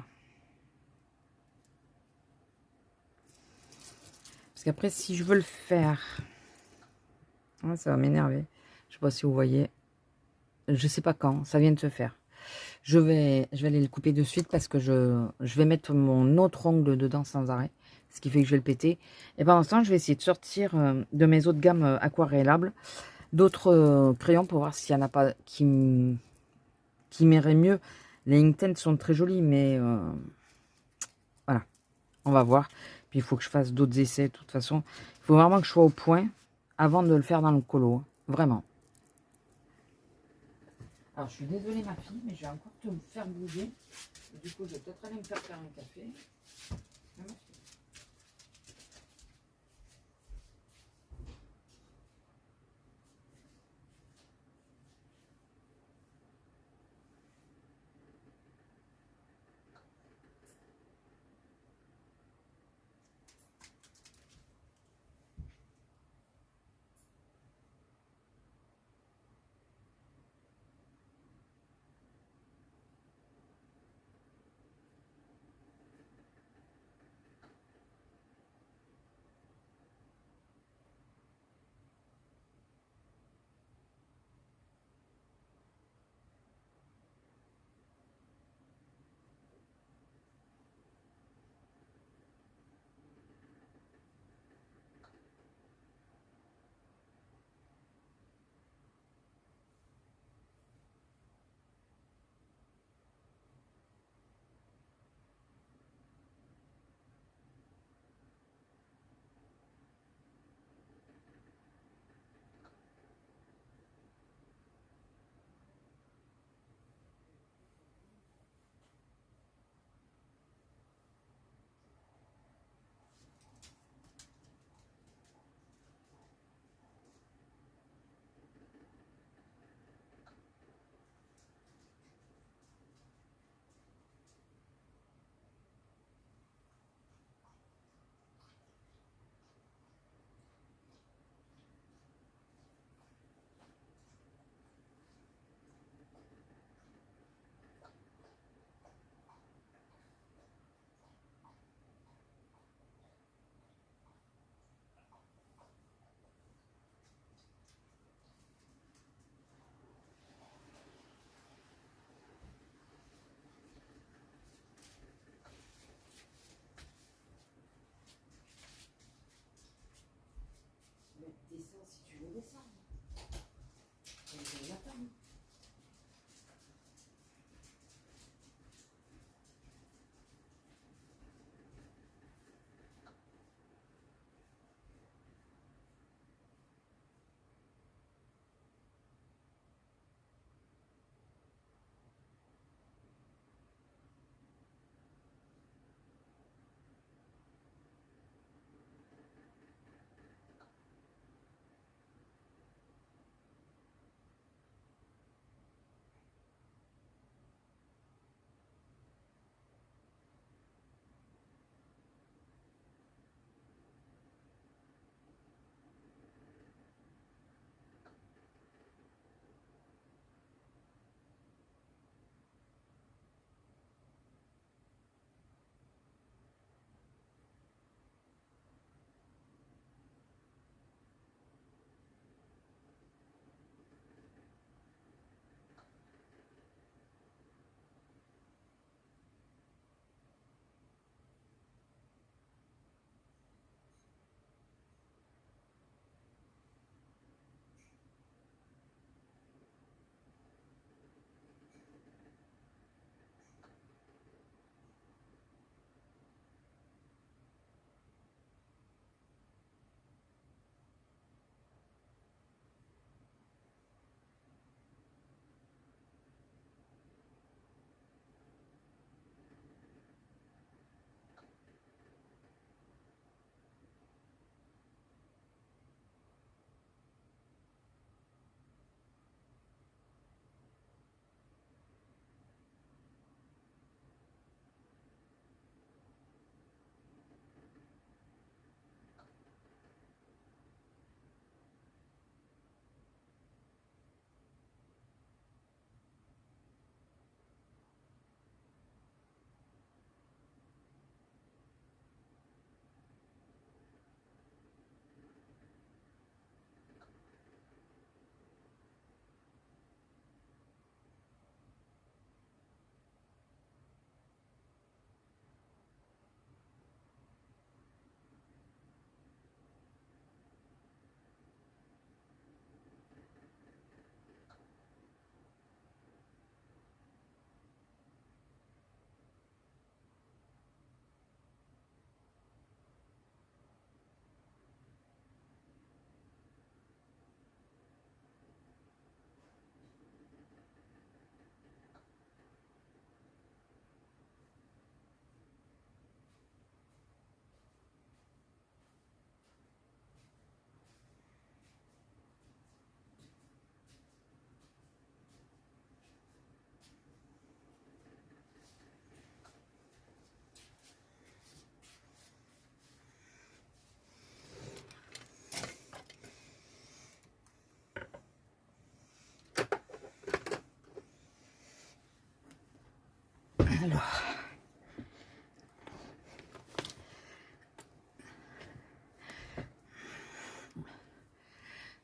Parce qu'après, si je veux le faire... Ah, ça va m'énerver. Je sais pas si vous voyez. Je sais pas quand, ça vient de se faire. Je vais aller le couper de suite parce que je vais mettre mon autre ongle dedans sans arrêt. Ce qui fait que je vais le péter. Et pendant ce temps, je vais essayer de sortir de mes autres gammes aquarellables d'autres crayons pour voir s'il n'y en a pas qui m'iraient mieux. Les Inkten sont très jolis, mais voilà, on va voir. Puis il faut que je fasse d'autres essais de toute façon. Il faut vraiment que je sois au point avant de le faire dans le colo. Vraiment. Alors, je suis désolée, ma fille, mais je vais encore te faire bouger. Et du coup, je vais peut-être aller me faire un café. Ma fille. Mais descends si tu veux descendre. Je vais l'attendre.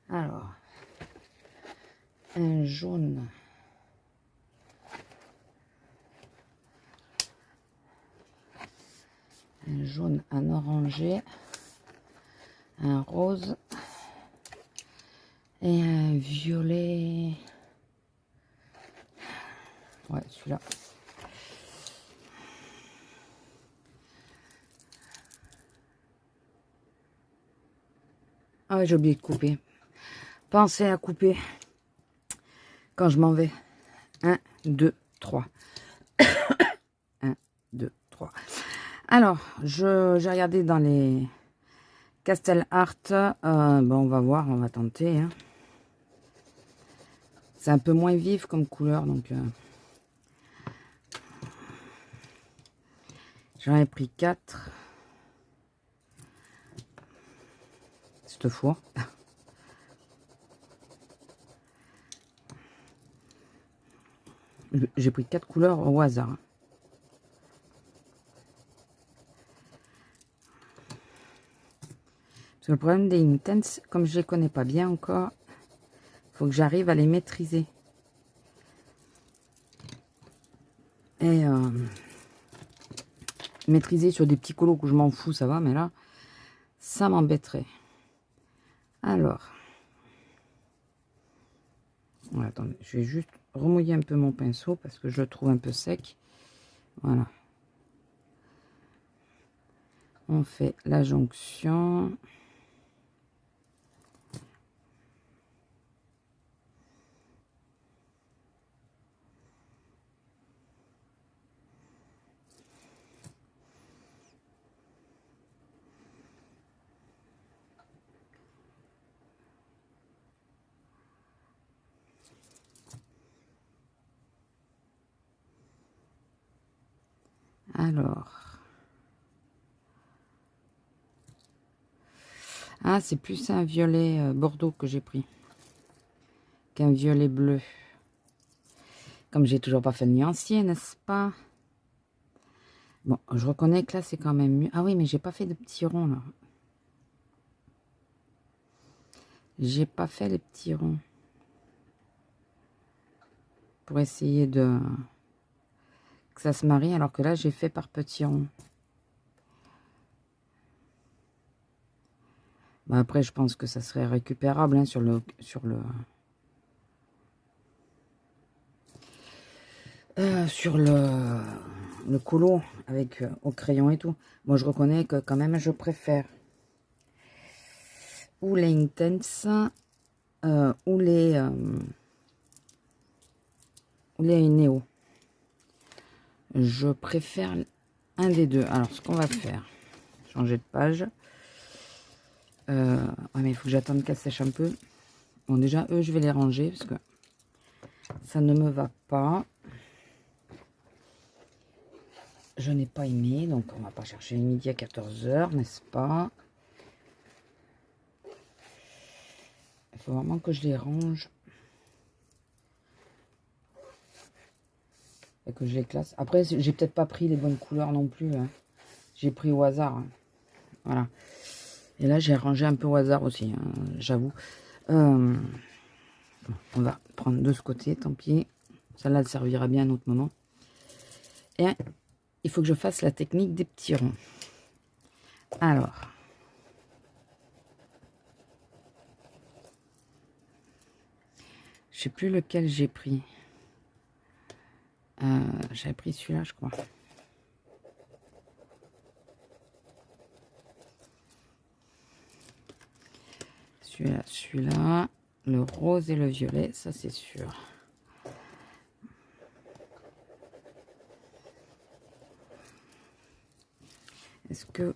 Alors, un jaune. Un jaune, un orangé, un rose et un violet. Ouais, celui-là. Ah ouais, j'ai oublié de couper. Pensez à couper quand je m'en vais. 1, 2, 3. 1, 2, 3. Alors, j'ai regardé dans les Castel Art. Bon, on va voir, on va tenter. Hein. C'est un peu moins vif comme couleur, donc... j'en ai pris 4. Cette fois. J'ai pris 4 couleurs au hasard. Parce que le problème des Intense, comme je les connais pas bien encore, il faut que j'arrive à les maîtriser. Et maîtriser sur des petits colos que je m'en fous, ça va, mais là, ça m'embêterait. Alors, ouais, attendez, je vais juste remouiller un peu mon pinceau parce que je le trouve un peu sec. Voilà. On fait la jonction. Alors. Ah, c'est plus un violet bordeaux que j'ai pris qu'un violet bleu. Comme j'ai toujours pas fait le nuancier, n'est-ce pas? Bon, je reconnais que là, c'est quand même mieux. Ah oui, mais j'ai pas fait de petits ronds, là. J'ai pas fait les petits ronds. Pour essayer de... que ça se marie, alors que là, j'ai fait par petits ronds. Bah, après, je pense que ça serait récupérable hein, sur le colo avec au crayon et tout. Moi, je reconnais que quand même, je préfère ou les Intense ou les Néo. Je préfère un des deux. Alors, ce qu'on va faire, changer de page. Ouais, mais il faut que j'attende qu'elle sèche un peu. Bon, déjà, eux, je vais les ranger parce que ça ne me va pas. Je n'ai pas aimé, donc on va pas chercher midi à 14 h, n'est-ce pas? Il faut vraiment que je les range. Et que je les classe. Après, j'ai peut-être pas pris les bonnes couleurs non plus. Hein. J'ai pris au hasard. Hein. Voilà. Et là, j'ai rangé un peu au hasard aussi, hein, j'avoue. On va prendre de ce côté, tant pis. Celle-là, elle servira bien à un autre moment. Et il faut que je fasse la technique des petits ronds. Alors. Je sais plus lequel j'ai pris. J'avais pris celui-là, je crois. Celui-là, le rose et le violet, ça c'est sûr. Est-ce que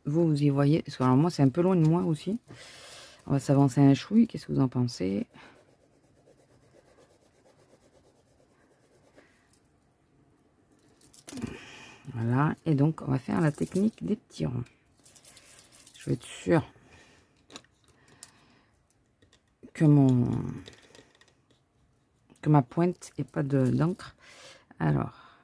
vous y voyez? Parce que alors moi, c'est un peu loin de moi aussi. On va s'avancer un chouï. Qu'est-ce que vous en pensez? Voilà. Et donc, on va faire la technique des petits ronds. Je vais être sûre que ma pointe n'ait pas d'encre. Alors,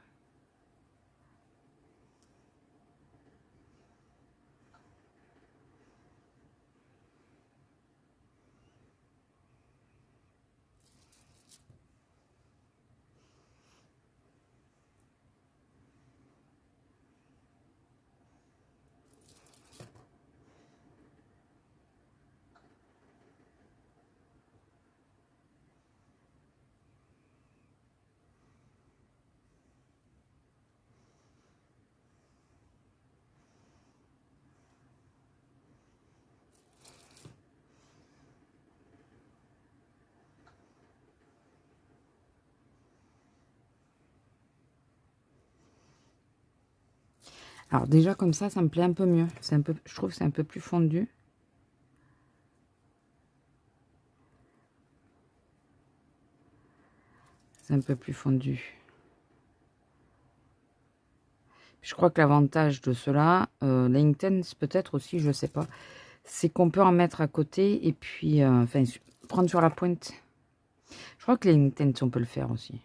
Alors déjà comme ça me plaît un peu mieux. Je trouve que c'est un peu plus fondu. C'est un peu plus fondu. Je crois que l'avantage de cela, l'Intense peut-être aussi, je sais pas, c'est qu'on peut en mettre à côté et puis enfin, prendre sur la pointe. Je crois que les Intense, on peut le faire aussi.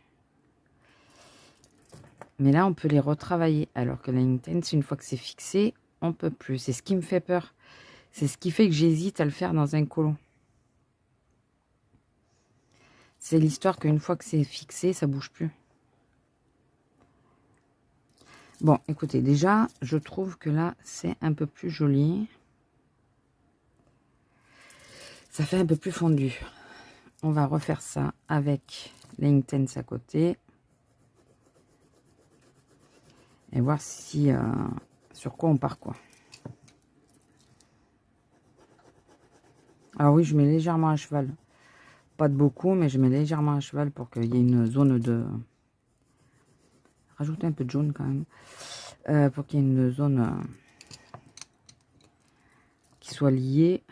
Mais là, on peut les retravailler. Alors que l'Intense, une fois que c'est fixé, on peut plus. C'est ce qui me fait peur. C'est ce qui fait que j'hésite à le faire dans un colo. C'est l'histoire qu'une fois que c'est fixé, ça bouge plus. Bon, écoutez, déjà, je trouve que là, c'est un peu plus joli. Ça fait un peu plus fondu. On va refaire ça avec l'Intense à côté. Et voir si sur quoi on part, quoi. Alors oui, je mets légèrement à cheval. Pas de beaucoup, mais je mets légèrement à cheval pour qu'il y ait une zone de... Rajouter un peu de jaune quand même. Pour qu'il y ait une zone qui soit liée.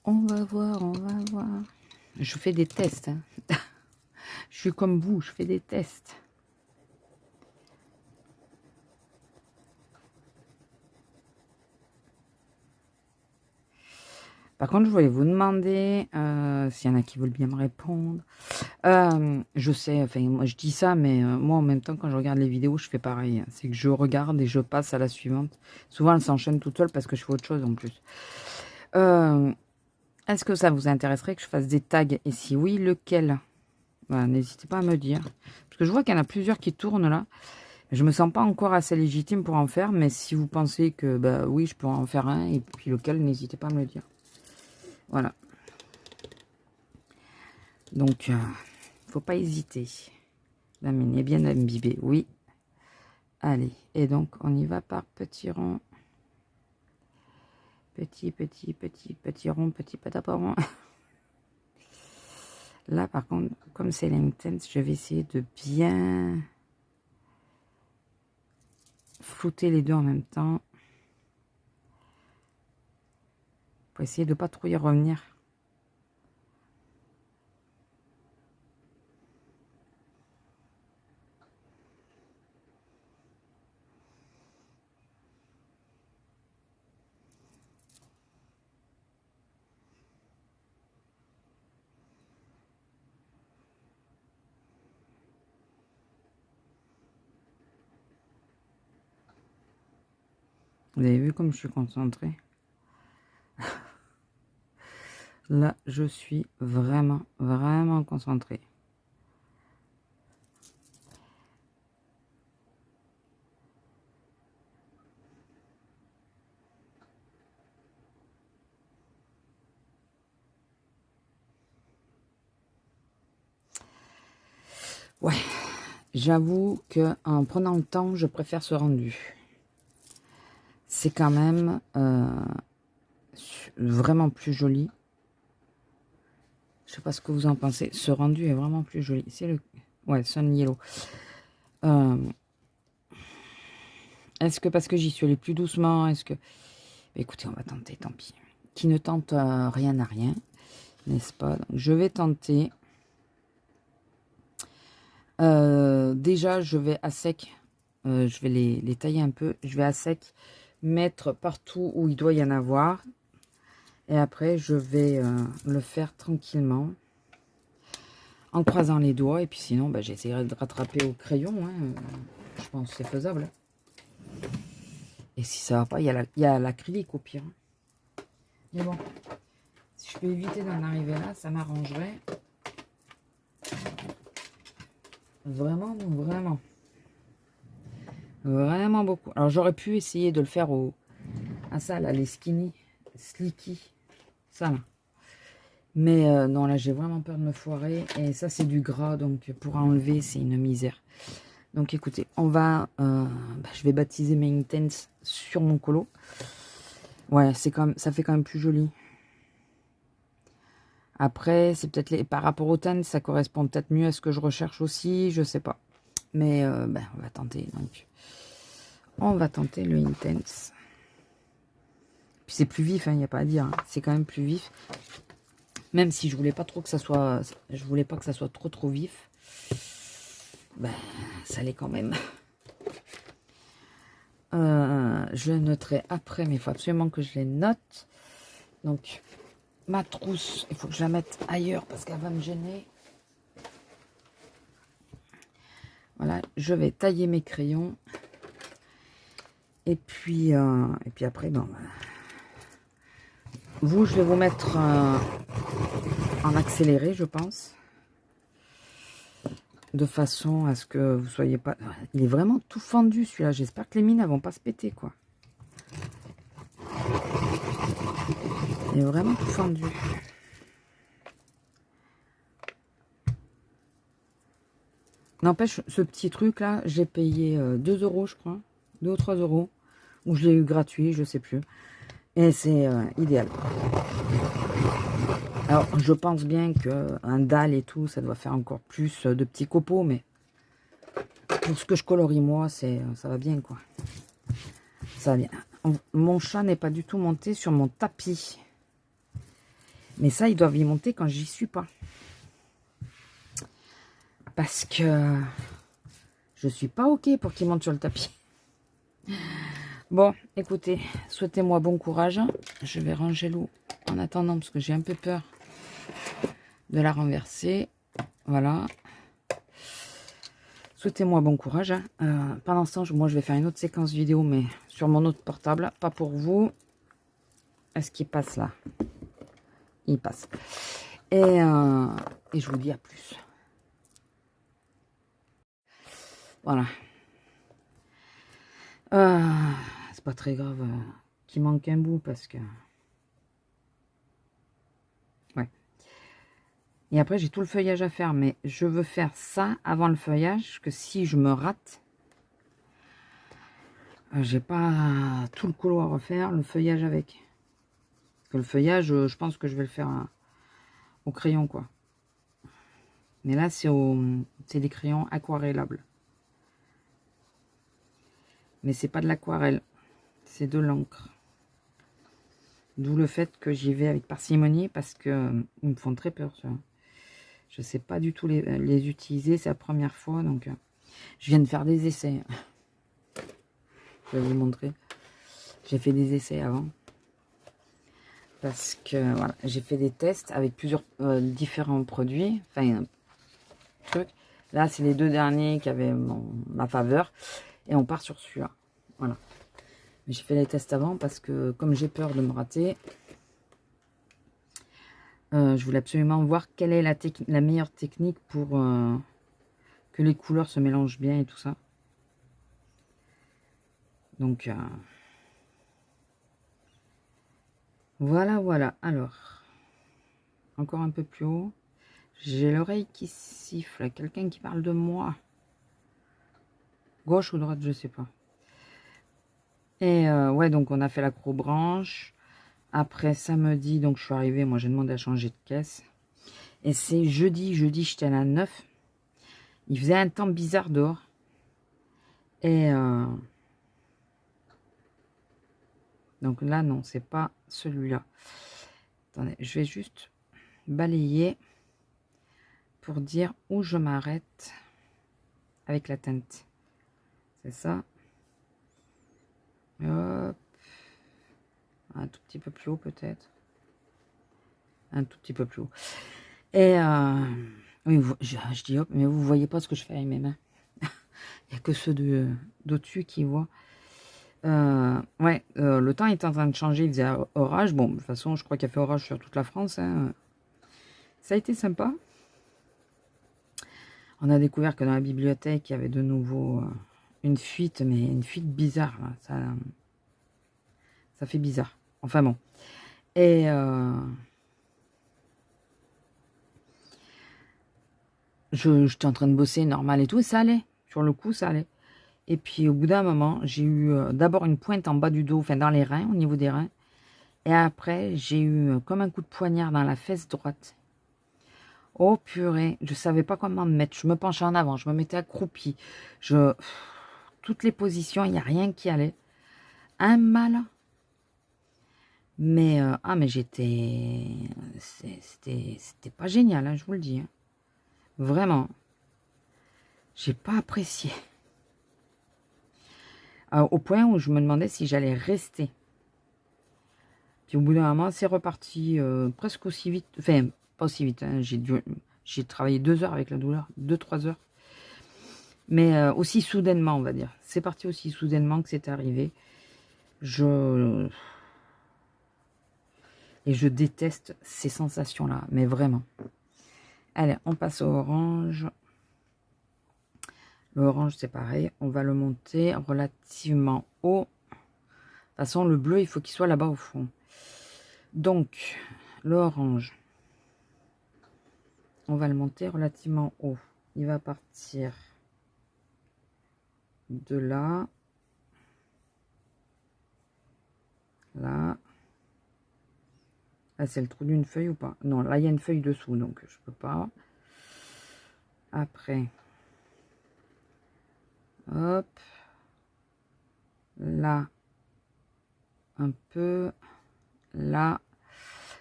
On va voir, on va voir. Je fais des tests. Hein. Je suis comme vous, je fais des tests. Par contre, je voulais vous demander s'il y en a qui veulent bien me répondre. Je sais, enfin, moi je dis ça, mais moi en même temps, quand je regarde les vidéos, je fais pareil. C'est que je regarde et je passe à la suivante. Souvent, elle s'enchaîne toute seule parce que je fais autre chose en plus. Est-ce que ça vous intéresserait que je fasse des tags? Et si oui, lequel? Voilà, n'hésitez pas à me dire. Parce que je vois qu'il y en a plusieurs qui tournent là. Je me sens pas encore assez légitime pour en faire, mais si vous pensez que bah oui, je pourrais en faire un, et puis lequel, n'hésitez pas à me le dire. Voilà. Donc, faut pas hésiter. La mine est bien imbibée, oui. Allez, et donc on y va par petits ronds. Petit rond, petit pataporon. Là, par contre, comme c'est l'intense, je vais essayer de bien flouter les deux en même temps. Pour essayer de pas trop y revenir. Vous avez vu comme je suis concentrée? Là, je suis vraiment, vraiment concentrée. Ouais, j'avoue que en prenant le temps, je préfère ce rendu. C'est quand même vraiment plus joli. Je sais pas ce que vous en pensez. Ce rendu est vraiment plus joli. C'est le... Ouais, Sun Yellow. Est-ce que parce que j'y suis allée plus doucement? Est-ce que... Écoutez, on va tenter, tant pis. Qui ne tente rien n'a rien, n'est-ce pas? Donc, je vais tenter. Déjà, je vais à sec. Je vais les tailler un peu. Je vais à sec mettre partout où il doit y en avoir. Et après, je vais le faire tranquillement. En croisant les doigts. Et puis sinon, bah, j'essaierai de rattraper au crayon. Hein. Je pense que c'est faisable. Et si ça va pas, il y a l'acrylique au pire. Mais bon, si je peux éviter d'en arriver là, ça m'arrangerait. Vraiment, vraiment. Vraiment beaucoup. Alors j'aurais pu essayer de le faire à ça, là, les skinny, slicky. Ça, là. Mais non, là, j'ai vraiment peur de me foirer. Et ça, c'est du gras, donc pour enlever, c'est une misère. Donc écoutez, on va... je vais baptiser mes Intense sur mon colo. Ouais, c'est quand même, ça fait quand même plus joli. Après, c'est peut-être par rapport au teint, ça correspond peut-être mieux à ce que je recherche aussi, je sais pas. Mais ben, on va tenter, donc. On va tenter le Intense. Puis c'est plus vif, il n'y a pas à dire. Hein. C'est quand même plus vif. Même si je voulais pas trop que ça soit... Je voulais pas que ça soit trop vif. Ben, ça l'est quand même. Je noterai après, mais il faut absolument que je les note. Donc, ma trousse, il faut que je la mette ailleurs parce qu'elle va me gêner. Voilà, je vais tailler mes crayons. Et puis après, bon, voilà. Vous, je vais vous mettre en accéléré, je pense. De façon à ce que vous soyez pas... Il est vraiment tout fendu, celui-là. J'espère que les mines ne vont pas se péter, quoi. Il est vraiment tout fendu. N'empêche, ce petit truc-là, j'ai payé 2 euros, je crois. 2 ou 3 euros. Ou je l'ai eu gratuit, je sais plus. Et c'est idéal. Alors, je pense bien qu'un dalle et tout, ça doit faire encore plus de petits copeaux, mais pour ce que je colorie moi, ça va bien, quoi. Ça va bien. Mon chat n'est pas du tout monté sur mon tapis. Mais ça, ils doivent y monter quand j'y suis pas. Parce que je suis pas OK pour qu'ils montent sur le tapis. Bon, écoutez, souhaitez-moi bon courage. Je vais ranger l'eau en attendant, parce que j'ai un peu peur de la renverser. Voilà. Souhaitez-moi bon courage. Pendant ce temps, moi, je vais faire une autre séquence vidéo, mais sur mon autre portable, pas pour vous. Est-ce qu'il passe là? Il passe. Et je vous dis à plus. Voilà. C'est pas très grave qu'il manque un bout parce que... Ouais. Et après, j'ai tout le feuillage à faire, mais je veux faire ça avant le feuillage, que si je me rate, j'ai pas tout le couloir à refaire, le feuillage avec. Parce que le feuillage, je pense que je vais le faire au crayon, quoi. Mais là, c'est des crayons aquarellables. Mais c'est pas de l'aquarelle, c'est de l'encre. D'où le fait que j'y vais avec parcimonie, parce que ils me font très peur, ça. Je sais pas du tout les utiliser, c'est la première fois, donc je viens de faire des essais. Je vais vous montrer. J'ai fait des essais avant. Parce que voilà, j'ai fait des tests avec plusieurs différents produits. Enfin, truc. Là, c'est les 2 derniers qui avaient ma faveur. Et on part sur celui-là. Voilà. J'ai fait les tests avant parce que comme j'ai peur de me rater, je voulais absolument voir quelle est la meilleure technique pour que les couleurs se mélangent bien et tout ça. Donc, voilà, voilà. Alors, encore un peu plus haut. J'ai l'oreille qui siffle. Quelqu'un qui parle de moi. Gauche ou droite, je sais pas. Et ouais, donc on a fait l'accrobranche. Après samedi, donc je suis arrivée. Moi, j'ai demandé à changer de caisse. Et c'est jeudi j'étais à la 9. Il faisait un temps bizarre dehors. Et donc là, non, c'est pas celui-là. Attendez, je vais juste balayer pour dire où je m'arrête avec la teinte. C'est ça. Hop. Un tout petit peu plus haut peut-être. Un tout petit peu plus haut. Et oui, je dis hop, mais vous voyez pas ce que je fais avec mes mains. Il n'y a que ceux d'au-dessus qui voient. Ouais, le temps est en train de changer, il faisait orage. Bon, de toute façon, je crois qu'il a fait orage sur toute la France. Hein. Ça a été sympa. On a découvert que dans la bibliothèque, il y avait de nouveau une fuite, mais une fuite bizarre. Là. Ça fait bizarre. Enfin bon. Et j'étais en train de bosser normal et tout, et ça allait. Sur le coup, ça allait. Et puis au bout d'un moment, j'ai eu d'abord une pointe en bas du dos, enfin dans les reins, au niveau des reins. Et après, j'ai eu comme un coup de poignard dans la fesse droite. Oh purée, je savais pas comment me mettre. Je me penchais en avant, je me mettais accroupie. Toutes les positions, il n'y a rien qui allait. Un mal. Mais, mais c'était pas génial, hein, je vous le dis. Hein. Vraiment. J'ai pas apprécié. Au point où je me demandais si j'allais rester. Puis au bout d'un moment, c'est reparti presque aussi vite. Enfin, pas aussi vite. Hein, j'ai travaillé 2 heures avec la douleur. 2-3 heures. Mais aussi soudainement, on va dire. C'est parti aussi soudainement que c'est arrivé. Et je déteste ces sensations-là. Mais vraiment. Allez, on passe au orange. L'orange, c'est pareil. On va le monter relativement haut. De toute façon, le bleu, il faut qu'il soit là-bas au fond. Donc, l'orange, on va le monter relativement haut. Il va partir de là. Là. Là, c'est le trou d'une feuille ou pas? Non, là, il y a une feuille dessous, donc je peux pas. Après. Hop. Là. Un peu. Là.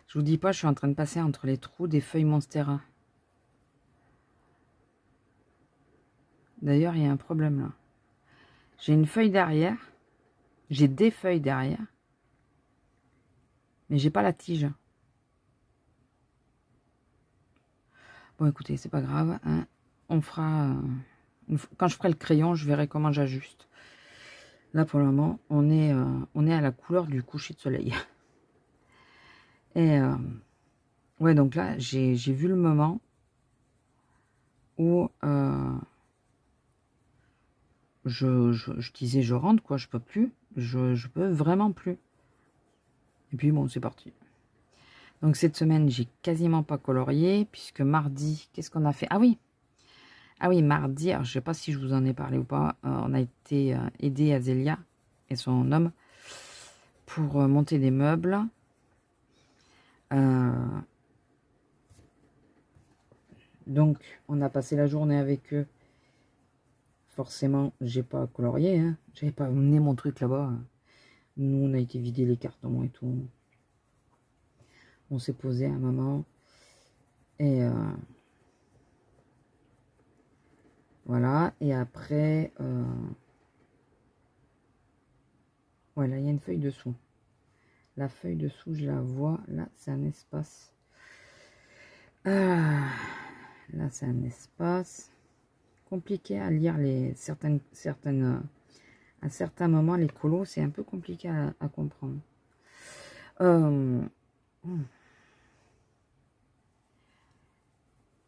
Je vous dis pas, je suis en train de passer entre les trous des feuilles Monstera. D'ailleurs, il y a un problème là. J'ai une feuille derrière. J'ai des feuilles derrière. Mais j'ai pas la tige. Bon, écoutez, c'est pas grave. Hein. On fera... quand je ferai le crayon, je verrai comment j'ajuste. Là, pour le moment, on est à la couleur du coucher de soleil. Et ouais, donc là, j'ai vu le moment où je disais, je rentre, quoi, je peux plus. Je peux vraiment plus. Et puis, bon, c'est parti. Donc, cette semaine, j'ai quasiment pas colorié, puisque mardi, qu'est-ce qu'on a fait? Ah oui, mardi, alors, je sais pas si je vous en ai parlé ou pas, on a été aider Azélia et son homme pour monter des meubles. Donc, on a passé la journée avec eux. Forcément, j'ai pas colorié, hein. J'avais pas amené mon truc là-bas. Nous, on a été vider les cartons et tout. On s'est posé un moment. Et voilà. Et après, ouais, là, il y a une feuille dessous. La feuille dessous, je la vois. Là, c'est un espace. Là, c'est un espace compliqué à lire à certains moments, les colos, c'est un peu compliqué à comprendre.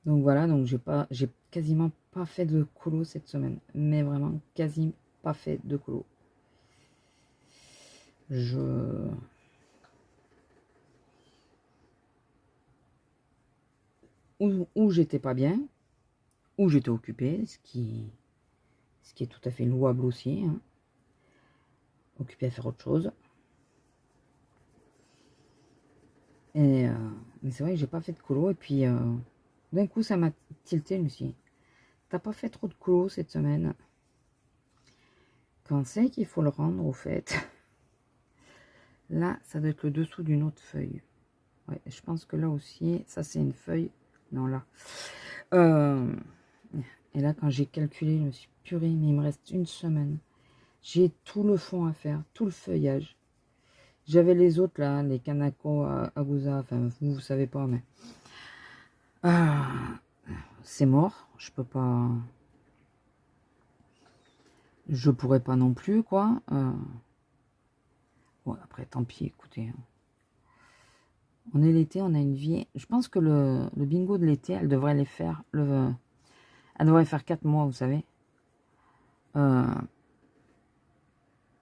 Donc voilà, donc j'ai quasiment pas fait de colo cette semaine, mais vraiment quasi pas fait de colo. Ou j'étais pas bien, ou j'étais occupée, ce qui est tout à fait louable aussi. Hein. Occupée à faire autre chose. Et mais c'est vrai que j'ai pas fait de colo, et puis d'un coup ça m'a tilté, je me suis dit, t'as pas fait trop de colo cette semaine? Quand c'est qu'il faut le rendre au fait? Là, ça doit être le dessous d'une autre feuille. Ouais, je pense que là aussi, ça c'est une feuille. Non, là. Et là, quand j'ai calculé, je me suis dit, purée, mais il me reste une semaine. J'ai tout le fond à faire, tout le feuillage. J'avais les autres là, les Kanako Agusa, enfin, vous savez pas, mais... c'est mort, je peux pas... Je pourrais pas non plus, quoi. Bon, après, tant pis, écoutez. On est l'été, on a une vie. Je pense que le bingo de l'été, elle devrait les faire. Elle devrait faire 4 mois, vous savez.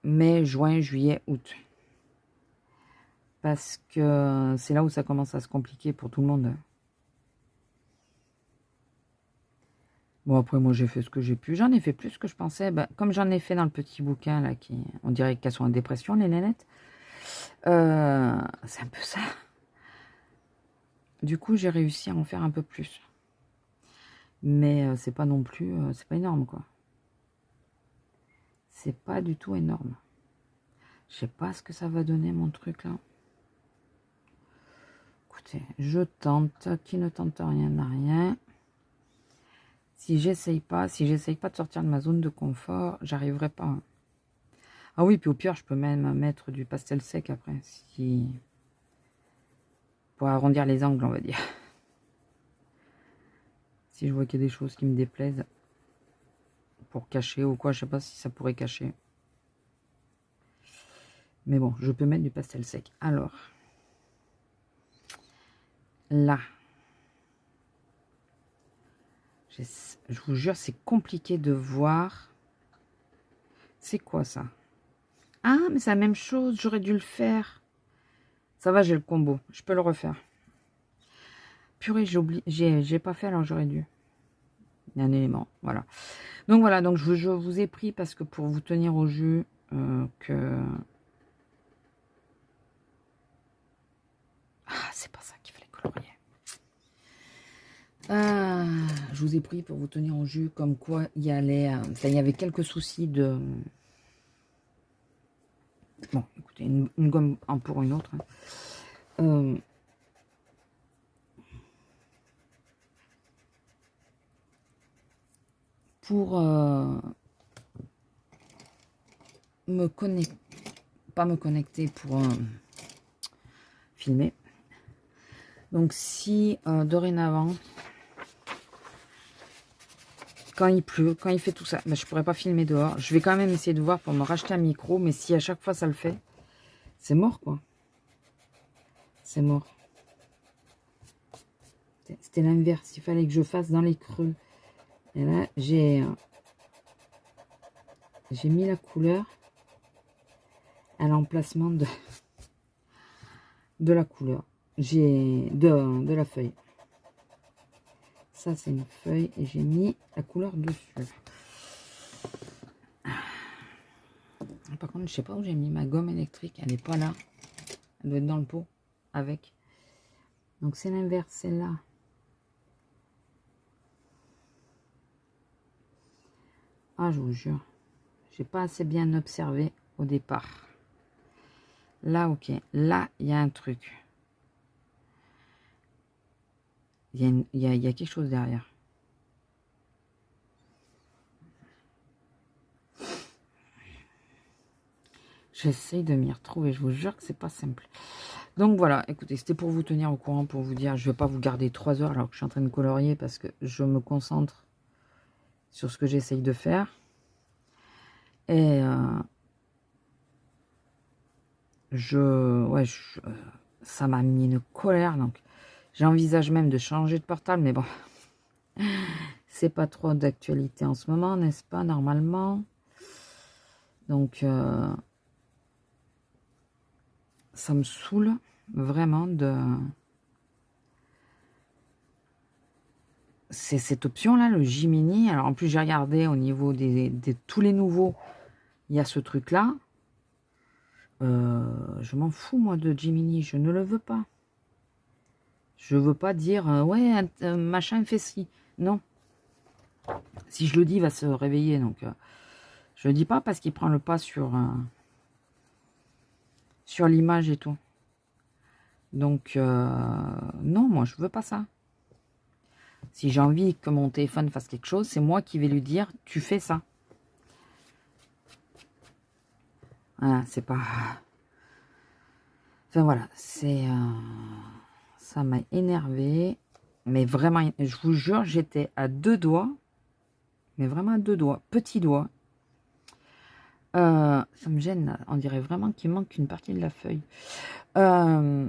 Mai, juin, juillet, août. Parce que c'est là où ça commence à se compliquer pour tout le monde. Bon, après, moi, j'ai fait ce que j'ai pu. J'en ai fait plus que je pensais. Bah, comme j'en ai fait dans le petit bouquin, là, on dirait qu'elles sont en dépression, les nénettes. C'est un peu ça. Du coup, j'ai réussi à en faire un peu plus. Mais c'est pas non plus, c'est pas énorme, quoi. C'est pas du tout énorme. Je sais pas ce que ça va donner, mon truc, là. Écoutez, je tente. Qui ne tente rien n'a rien. Si j'essaye pas de sortir de ma zone de confort, j'arriverai pas. Hein. Ah oui, puis au pire, je peux même mettre du pastel sec après. Si... Pour arrondir les angles, on va dire. Si je vois qu'il y a des choses qui me déplaisent. Pour cacher ou quoi, je sais pas si ça pourrait cacher. Mais bon, je peux mettre du pastel sec. Alors, là, je vous jure, c'est compliqué de voir. C'est quoi ça? Ah, mais c'est la même chose, j'aurais dû le faire. Ça va, j'ai le combo, je peux le refaire. Purée, j'ai pas fait alors j'aurais dû. Il y a un élément, voilà. Donc voilà, donc je vous ai pris parce que pour vous tenir au jus, que... Ah, c'est pas ça qu'il fallait colorier. Ah, je vous ai pris pour vous tenir au jus, comme quoi il y allait... il y avait quelques soucis de... Bon, écoutez, une gomme pour une autre. Hein. Pour me connecter, pas me connecter, pour filmer. Donc si dorénavant, quand il pleut, quand il fait tout ça, ben, je pourrais pas filmer dehors. Je vais quand même essayer de voir pour me racheter un micro, mais si à chaque fois ça le fait, c'est mort quoi. C'est mort. C'était l'inverse, il fallait que je fasse dans les creux. Et là, j'ai mis la couleur à l'emplacement de la couleur. J'ai de la feuille. Ça, c'est une feuille et j'ai mis la couleur dessus. Par contre, je sais pas où j'ai mis ma gomme électrique. Elle n'est pas là. Elle doit être dans le pot avec. Donc, c'est l'inverse, c'est là. Ah, je vous jure. J'ai pas assez bien observé au départ. Là, ok. Là, il y a un truc. Il y a quelque chose derrière. J'essaye de m'y retrouver. Je vous jure que c'est pas simple. Donc voilà, écoutez, c'était pour vous tenir au courant, pour vous dire, je vais pas vous garder 3 heures alors que je suis en train de colorier parce que je me concentre sur ce que j'essaye de faire. Et ça m'a mis une colère, donc j'envisage même de changer de portable, mais bon, c'est pas trop d'actualité en ce moment, n'est-ce pas, normalement. Donc, ça me saoule vraiment de... C'est cette option-là, le Jiminy. Alors, en plus, j'ai regardé au niveau de tous les nouveaux, il y a ce truc-là. Je m'en fous, moi, de Jiminy. Je ne le veux pas. Je veux pas dire, ouais, machin fait ci. Non. Si je le dis, il va se réveiller. Donc, je le dis pas parce qu'il prend le pas sur l'image et tout. Donc, non, moi, je veux pas ça. Si j'ai envie que mon téléphone fasse quelque chose, c'est moi qui vais lui dire, tu fais ça. Voilà, c'est pas... Enfin, voilà, c'est... ça m'a énervé. Mais vraiment, je vous jure, j'étais à 2 doigts. Mais vraiment à 2 doigts. Petit doigt. Ça me gêne, là. On dirait vraiment qu'il manque une partie de la feuille.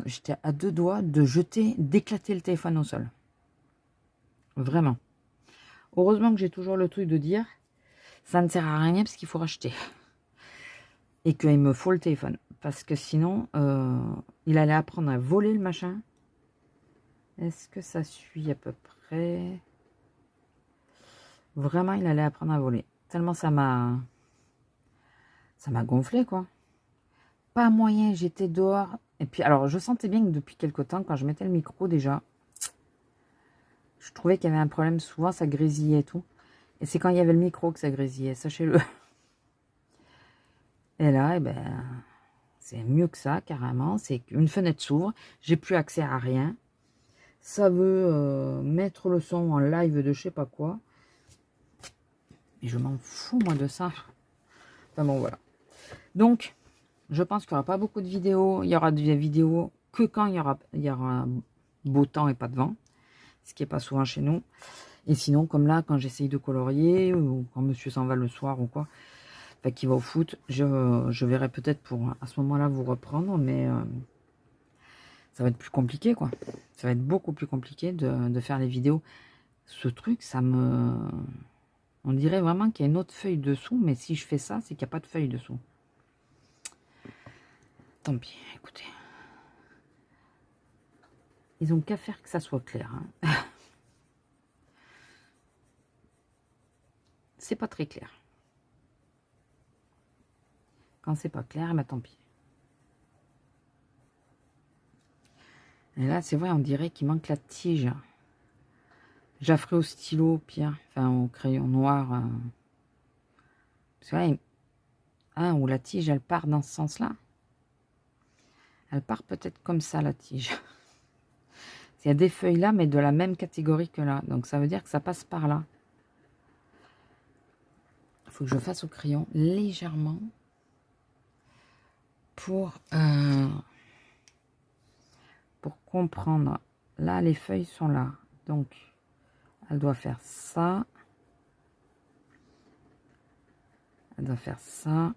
J'étais à 2 doigts de jeter, d'éclater le téléphone au sol. Vraiment. Heureusement que j'ai toujours le truc de dire, ça ne sert à rien parce qu'il faut racheter. Et qu'il me faut le téléphone. Parce que sinon, il allait apprendre à voler le machin. Est-ce que ça suit à peu près? Vraiment, il allait apprendre à voler. Tellement ça m'a gonflé, quoi. Pas moyen, j'étais dehors. Et puis, alors, je sentais bien que depuis quelque temps, quand je mettais le micro déjà, Je trouvais qu'il y avait un problème, souvent ça grésillait et tout. Et c'est quand il y avait le micro que ça grésillait, sachez-le. Et là, eh ben, c'est mieux que ça, carrément. C'est qu'une fenêtre s'ouvre, j'ai plus accès à rien. Ça veut mettre le son en live de je sais pas quoi. Et je m'en fous, moi, de ça. Enfin bon, voilà. Donc, je pense qu'il n'y aura pas beaucoup de vidéos. Il y aura des vidéos que quand il y aura beau temps et pas de vent. Ce qui n'est pas souvent chez nous. Et sinon, comme là, quand j'essaye de colorier, ou quand monsieur s'en va le soir ou quoi, enfin, qu'il va au foot, je verrai peut-être pour à ce moment-là vous reprendre, mais ça va être plus compliqué, quoi. Ça va être beaucoup plus compliqué de faire les vidéos. Ce truc, ça me... On dirait vraiment qu'il y a une autre feuille dessous, mais si je fais ça, c'est qu'il n'y a pas de feuille dessous. Tant pis, écoutez. Ils ont qu'à faire que ça soit clair. Hein. C'est pas très clair. Quand c'est pas clair, bah tant pis. Et là, c'est vrai, on dirait qu'il manque la tige. J'affrais au stylo, pire, enfin au crayon noir. C'est vrai, hein, où la tige, elle part dans ce sens-là. Elle part peut-être comme ça, la tige. Il y a des feuilles là, mais de la même catégorie que là. Donc ça veut dire que ça passe par là. Il faut que je fasse au crayon légèrement pour comprendre. Là, les feuilles sont là. Donc, elle doit faire ça. Elle doit faire ça.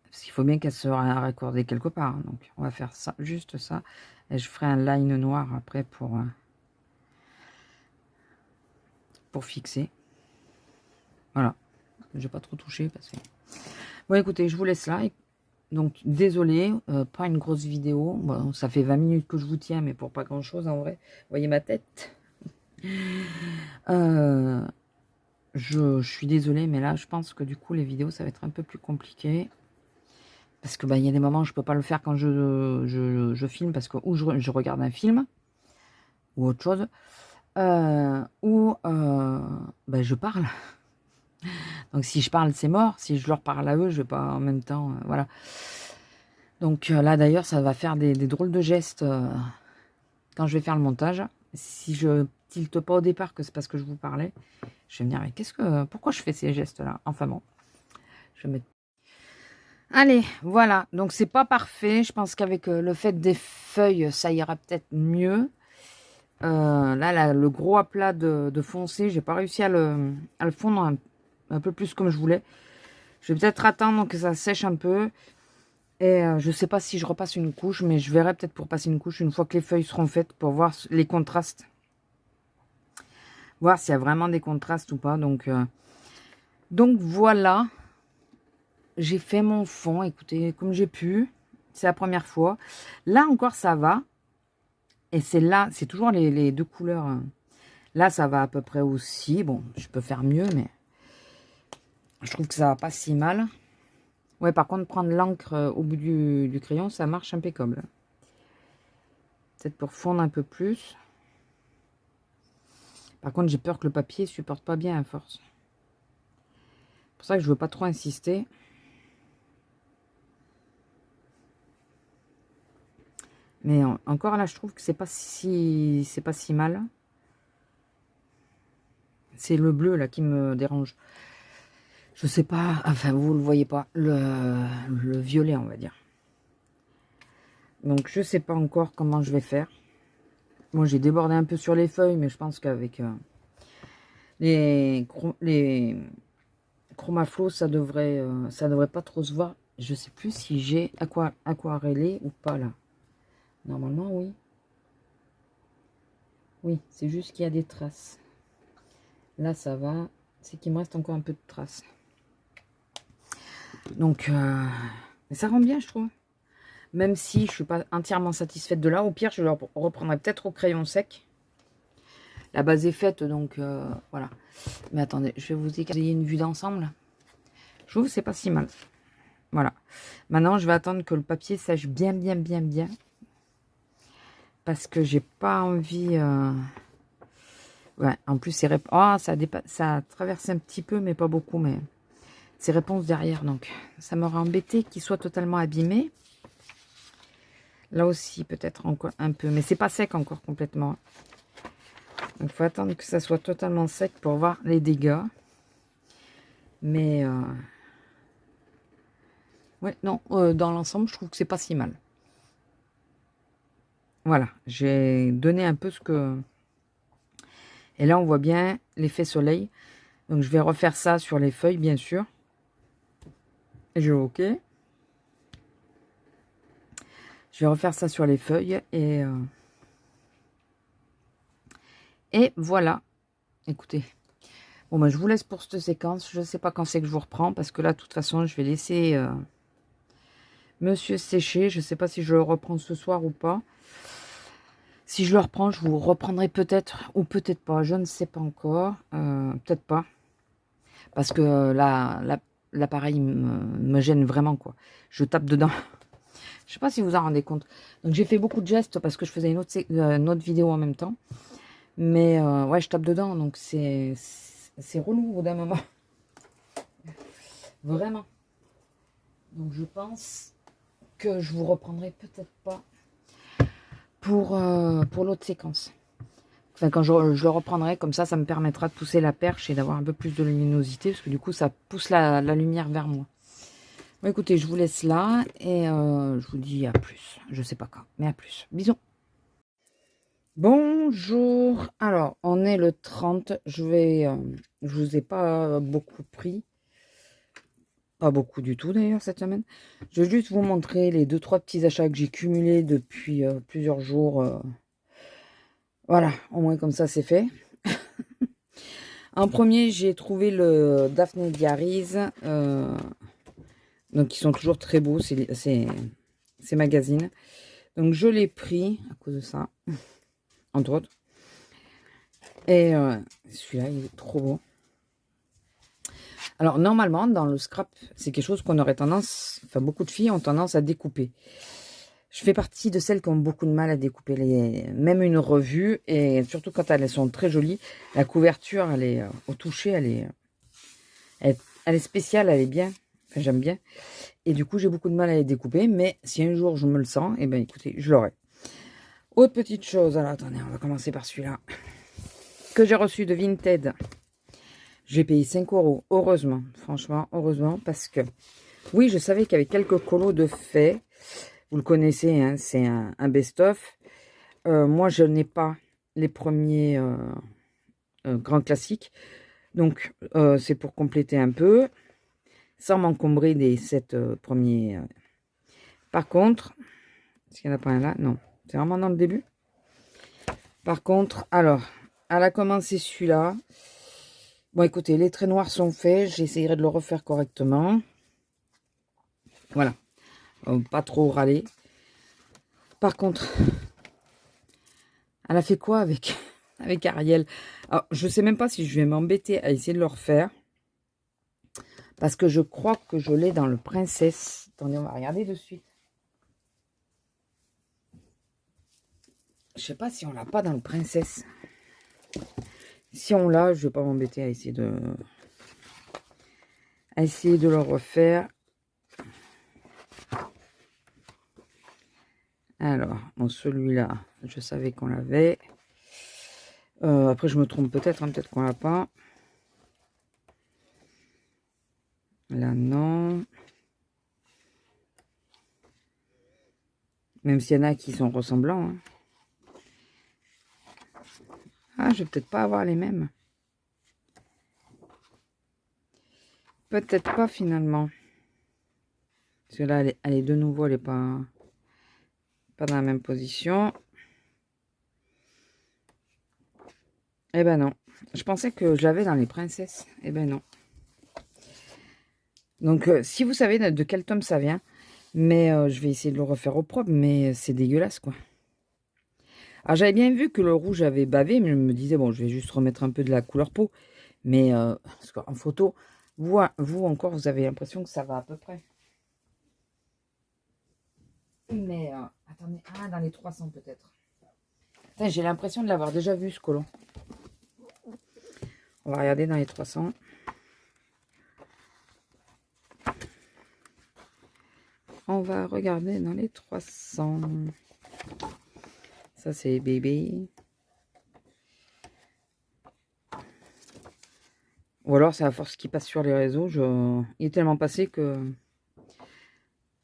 Parce qu'il faut bien qu'elle soit raccordée quelque part. Donc, on va faire ça, juste ça. Et je ferai un line noir après pour fixer. Voilà. Je vais pas trop toucher parce que... Bon, écoutez, je vous laisse là. Donc, désolé, pas une grosse vidéo. Bon, ça fait 20 minutes que je vous tiens, mais pour pas grand-chose en vrai. Vous voyez ma tête. Je suis désolée, mais là, je pense que du coup, les vidéos, ça va être un peu plus compliqué. Parce que il y a des moments où je peux pas le faire quand je filme, parce que ou je regarde un film, ou autre chose, ou je parle. Donc si je parle, c'est mort. Si je leur parle à eux, je vais pas en même temps, voilà. Donc là d'ailleurs, ça va faire des drôles de gestes quand je vais faire le montage. Si je tilte pas au départ que c'est parce que je vous parlais, je vais me dire mais pourquoi je fais ces gestes là? Enfin bon, je vais mettre. Allez, voilà. Donc c'est pas parfait. Je pense qu'avec le fait des feuilles, ça ira peut-être mieux. Là, le gros aplat de foncé, j'ai pas réussi à le fondre un peu plus comme je voulais. Je vais peut-être attendre que ça sèche un peu. Et je sais pas si je repasse une couche, mais je verrai peut-être pour passer une couche une fois que les feuilles seront faites pour voir les contrastes. Voir s'il y a vraiment des contrastes ou pas. Donc voilà. J'ai fait mon fond, écoutez, comme j'ai pu. C'est la première fois. Là encore, ça va. Et c'est là, c'est toujours les deux couleurs. Là, ça va à peu près aussi. Bon, je peux faire mieux, mais je trouve que ça va pas si mal. Ouais, par contre, prendre l'encre au bout du crayon, ça marche impeccable. Peut-être pour fondre un peu plus. Par contre, j'ai peur que le papier ne supporte pas bien à force. C'est pour ça que je veux pas trop insister. Mais encore là, je trouve que c'est pas si mal. C'est le bleu là qui me dérange. Je sais pas, enfin vous le voyez pas, le violet on va dire. Donc je sais pas encore comment je vais faire. Moi j'ai débordé un peu sur les feuilles, mais je pense qu'avec les chromaflow ça devrait pas trop se voir. Je sais plus si j'ai aquarellé ou pas là. Normalement oui. Oui, c'est juste qu'il y a des traces. Là ça va, c'est qu'il me reste encore un peu de traces. Donc mais ça rend bien je trouve. Même si je suis pas entièrement satisfaite de là. Au pire, je le reprendrai peut-être au crayon sec. La base est faite, donc voilà. Mais attendez, je vais vous dire que vous ayez une vue d'ensemble. Je trouve que c'est pas si mal. Voilà. Maintenant, je vais attendre que le papier sèche bien. parce que j'ai pas envie... Ouais, en plus, c'est oh, ça traverse un petit peu, mais pas beaucoup, mais c'est réponse derrière, donc ça m'aurait embêté qu'il soit totalement abîmé. Là aussi, peut-être encore un peu, mais c'est pas sec encore complètement. Donc, il faut attendre que ça soit totalement sec pour voir les dégâts. Mais, ouais, non, dans l'ensemble, je trouve que c'est pas si mal. Voilà, j'ai donné un peu ce que... Et là, on voit bien l'effet soleil. Donc, je vais refaire ça sur les feuilles, bien sûr. Et je OK. Je vais refaire ça sur les feuilles. Et voilà. Écoutez. Bon, ben, je vous laisse pour cette séquence. Je ne sais pas quand c'est que je vous reprends. Parce que là, de toute façon, je vais laisser monsieur sécher. Je ne sais pas si je le reprends ce soir ou pas. Si je le reprends, je vous reprendrai peut-être ou peut-être pas. Je ne sais pas encore. Peut-être pas. Parce que l'appareil me gêne vraiment, quoi. Je tape dedans. Je sais pas si vous en rendez compte. Donc, j'ai fait beaucoup de gestes parce que je faisais une autre vidéo en même temps. Mais, ouais, je tape dedans. Donc, c'est relou au bout d'un moment. Vraiment. Donc, je pense que je vous reprendrai peut-être pas pour l'autre séquence. Enfin, quand je le reprendrai, comme ça me permettra de pousser la perche et d'avoir un peu plus de luminosité, parce que du coup, ça pousse la lumière vers moi. Bon, écoutez, je vous laisse là, et je vous dis à plus. Je sais pas quand, mais à plus. Bisous. Bonjour. Alors, on est le 30. Je vous ai pas beaucoup pris. Pas beaucoup du tout, d'ailleurs, cette semaine. Je vais juste vous montrer les 2-3 petits achats que j'ai cumulés depuis plusieurs jours. Voilà, au moins comme ça, c'est fait. En premier, j'ai trouvé le Daphné Diaries. Donc, ils sont toujours très beaux, ces magazines. Donc, je l'ai pris à cause de ça, entre autres. Et celui-là, il est trop beau. Alors, normalement, dans le scrap, c'est quelque chose qu'on aurait tendance... Enfin, beaucoup de filles ont tendance à découper. Je fais partie de celles qui ont beaucoup de mal à découper même une revue. Et surtout quand elles sont très jolies. La couverture, elle est au toucher, elle est spéciale, elle est bien. Enfin, j'aime bien. Et du coup, j'ai beaucoup de mal à les découper. Mais si un jour je me le sens, eh bien, écoutez, je l'aurai. Autre petite chose. Alors, attendez, on va commencer par celui-là. Que j'ai reçu de Vinted. J'ai payé 5 €. Heureusement. Franchement, heureusement. Parce que, oui, je savais qu'il y avait quelques colos de fait. Vous le connaissez, hein, c'est un best-of. Moi, je n'ai pas les premiers grands classiques. Donc, c'est pour compléter un peu. Sans m'encombrer des 7 premiers. Par contre, est-ce qu'il n'y en a pas un là? Non, c'est vraiment dans le début. Par contre, alors, elle a commencé celui-là. Bon, écoutez, les traits noirs sont faits. J'essayerai de le refaire correctement. Voilà. Pas trop râler. Par contre, elle a fait quoi avec Ariel? Alors, je ne sais même pas si je vais m'embêter à essayer de le refaire. Parce que je crois que je l'ai dans le Princesse. Attendez, on va regarder de suite. Je sais pas si on l'a pas dans le Princesse. Si on l'a, je vais pas m'embêter à essayer de le refaire. Alors, bon, celui-là, je savais qu'on l'avait. Après, je me trompe peut-être, hein, peut-être qu'on l'a pas. Là, non. Même s'il y en a qui sont ressemblants. Hein. Ah, je vais peut-être pas avoir les mêmes. Peut-être pas finalement. Parce que là, elle est de nouveau, elle n'est pas dans la même position. Eh ben non. Je pensais que je l'avais dans les princesses. Eh ben non. Donc, si vous savez de quel tome ça vient, mais je vais essayer de le refaire au propre, mais c'est dégueulasse, quoi. Alors, j'avais bien vu que le rouge avait bavé, mais je me disais, bon, je vais juste remettre un peu de la couleur peau. Mais, parce qu'en photo, vous encore, vous avez l'impression que ça va à peu près. Mais, attendez, dans les 300 peut-être. J'ai l'impression de l'avoir déjà vu, ce colon. On va regarder dans les 300. On va regarder dans les 300. Ça, c'est bébé. Ou alors, c'est à force qu'il passe sur les réseaux. Il est tellement passé que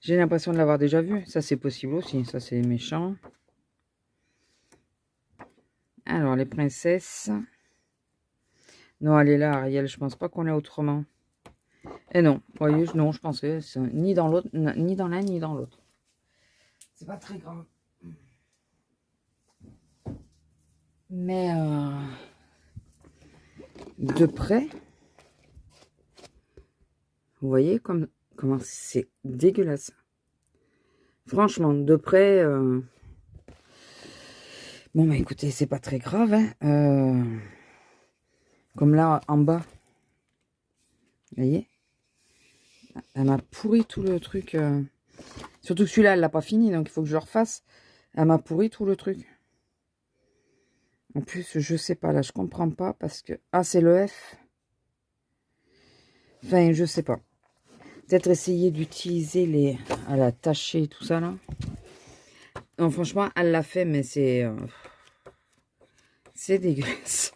j'ai l'impression de l'avoir déjà vu. Ça, c'est possible aussi. Ça, c'est méchant. Alors, les princesses. Non, elle est là, Ariel. Je pense pas qu'on est autrement. Et non, vous voyez, non, je pensais ni dans l'autre, ni dans l'un, ni dans l'autre. C'est pas très grave. Mais de près, vous voyez comment c'est dégueulasse. Franchement, de près, bon, bah écoutez, c'est pas très grave. Hein. Comme là, en bas, vous voyez, elle m'a pourri tout le truc. Surtout que celui-là, elle l'a pas fini, donc il faut que je le refasse. Elle m'a pourri tout le truc. En plus, je sais pas, là, je comprends pas parce que... Ah, c'est le F. Enfin, je sais pas. Peut-être essayer d'utiliser les... à la tâcher, tout ça, là. Non, franchement, elle l'a fait, mais c'est... c'est dégueulasse.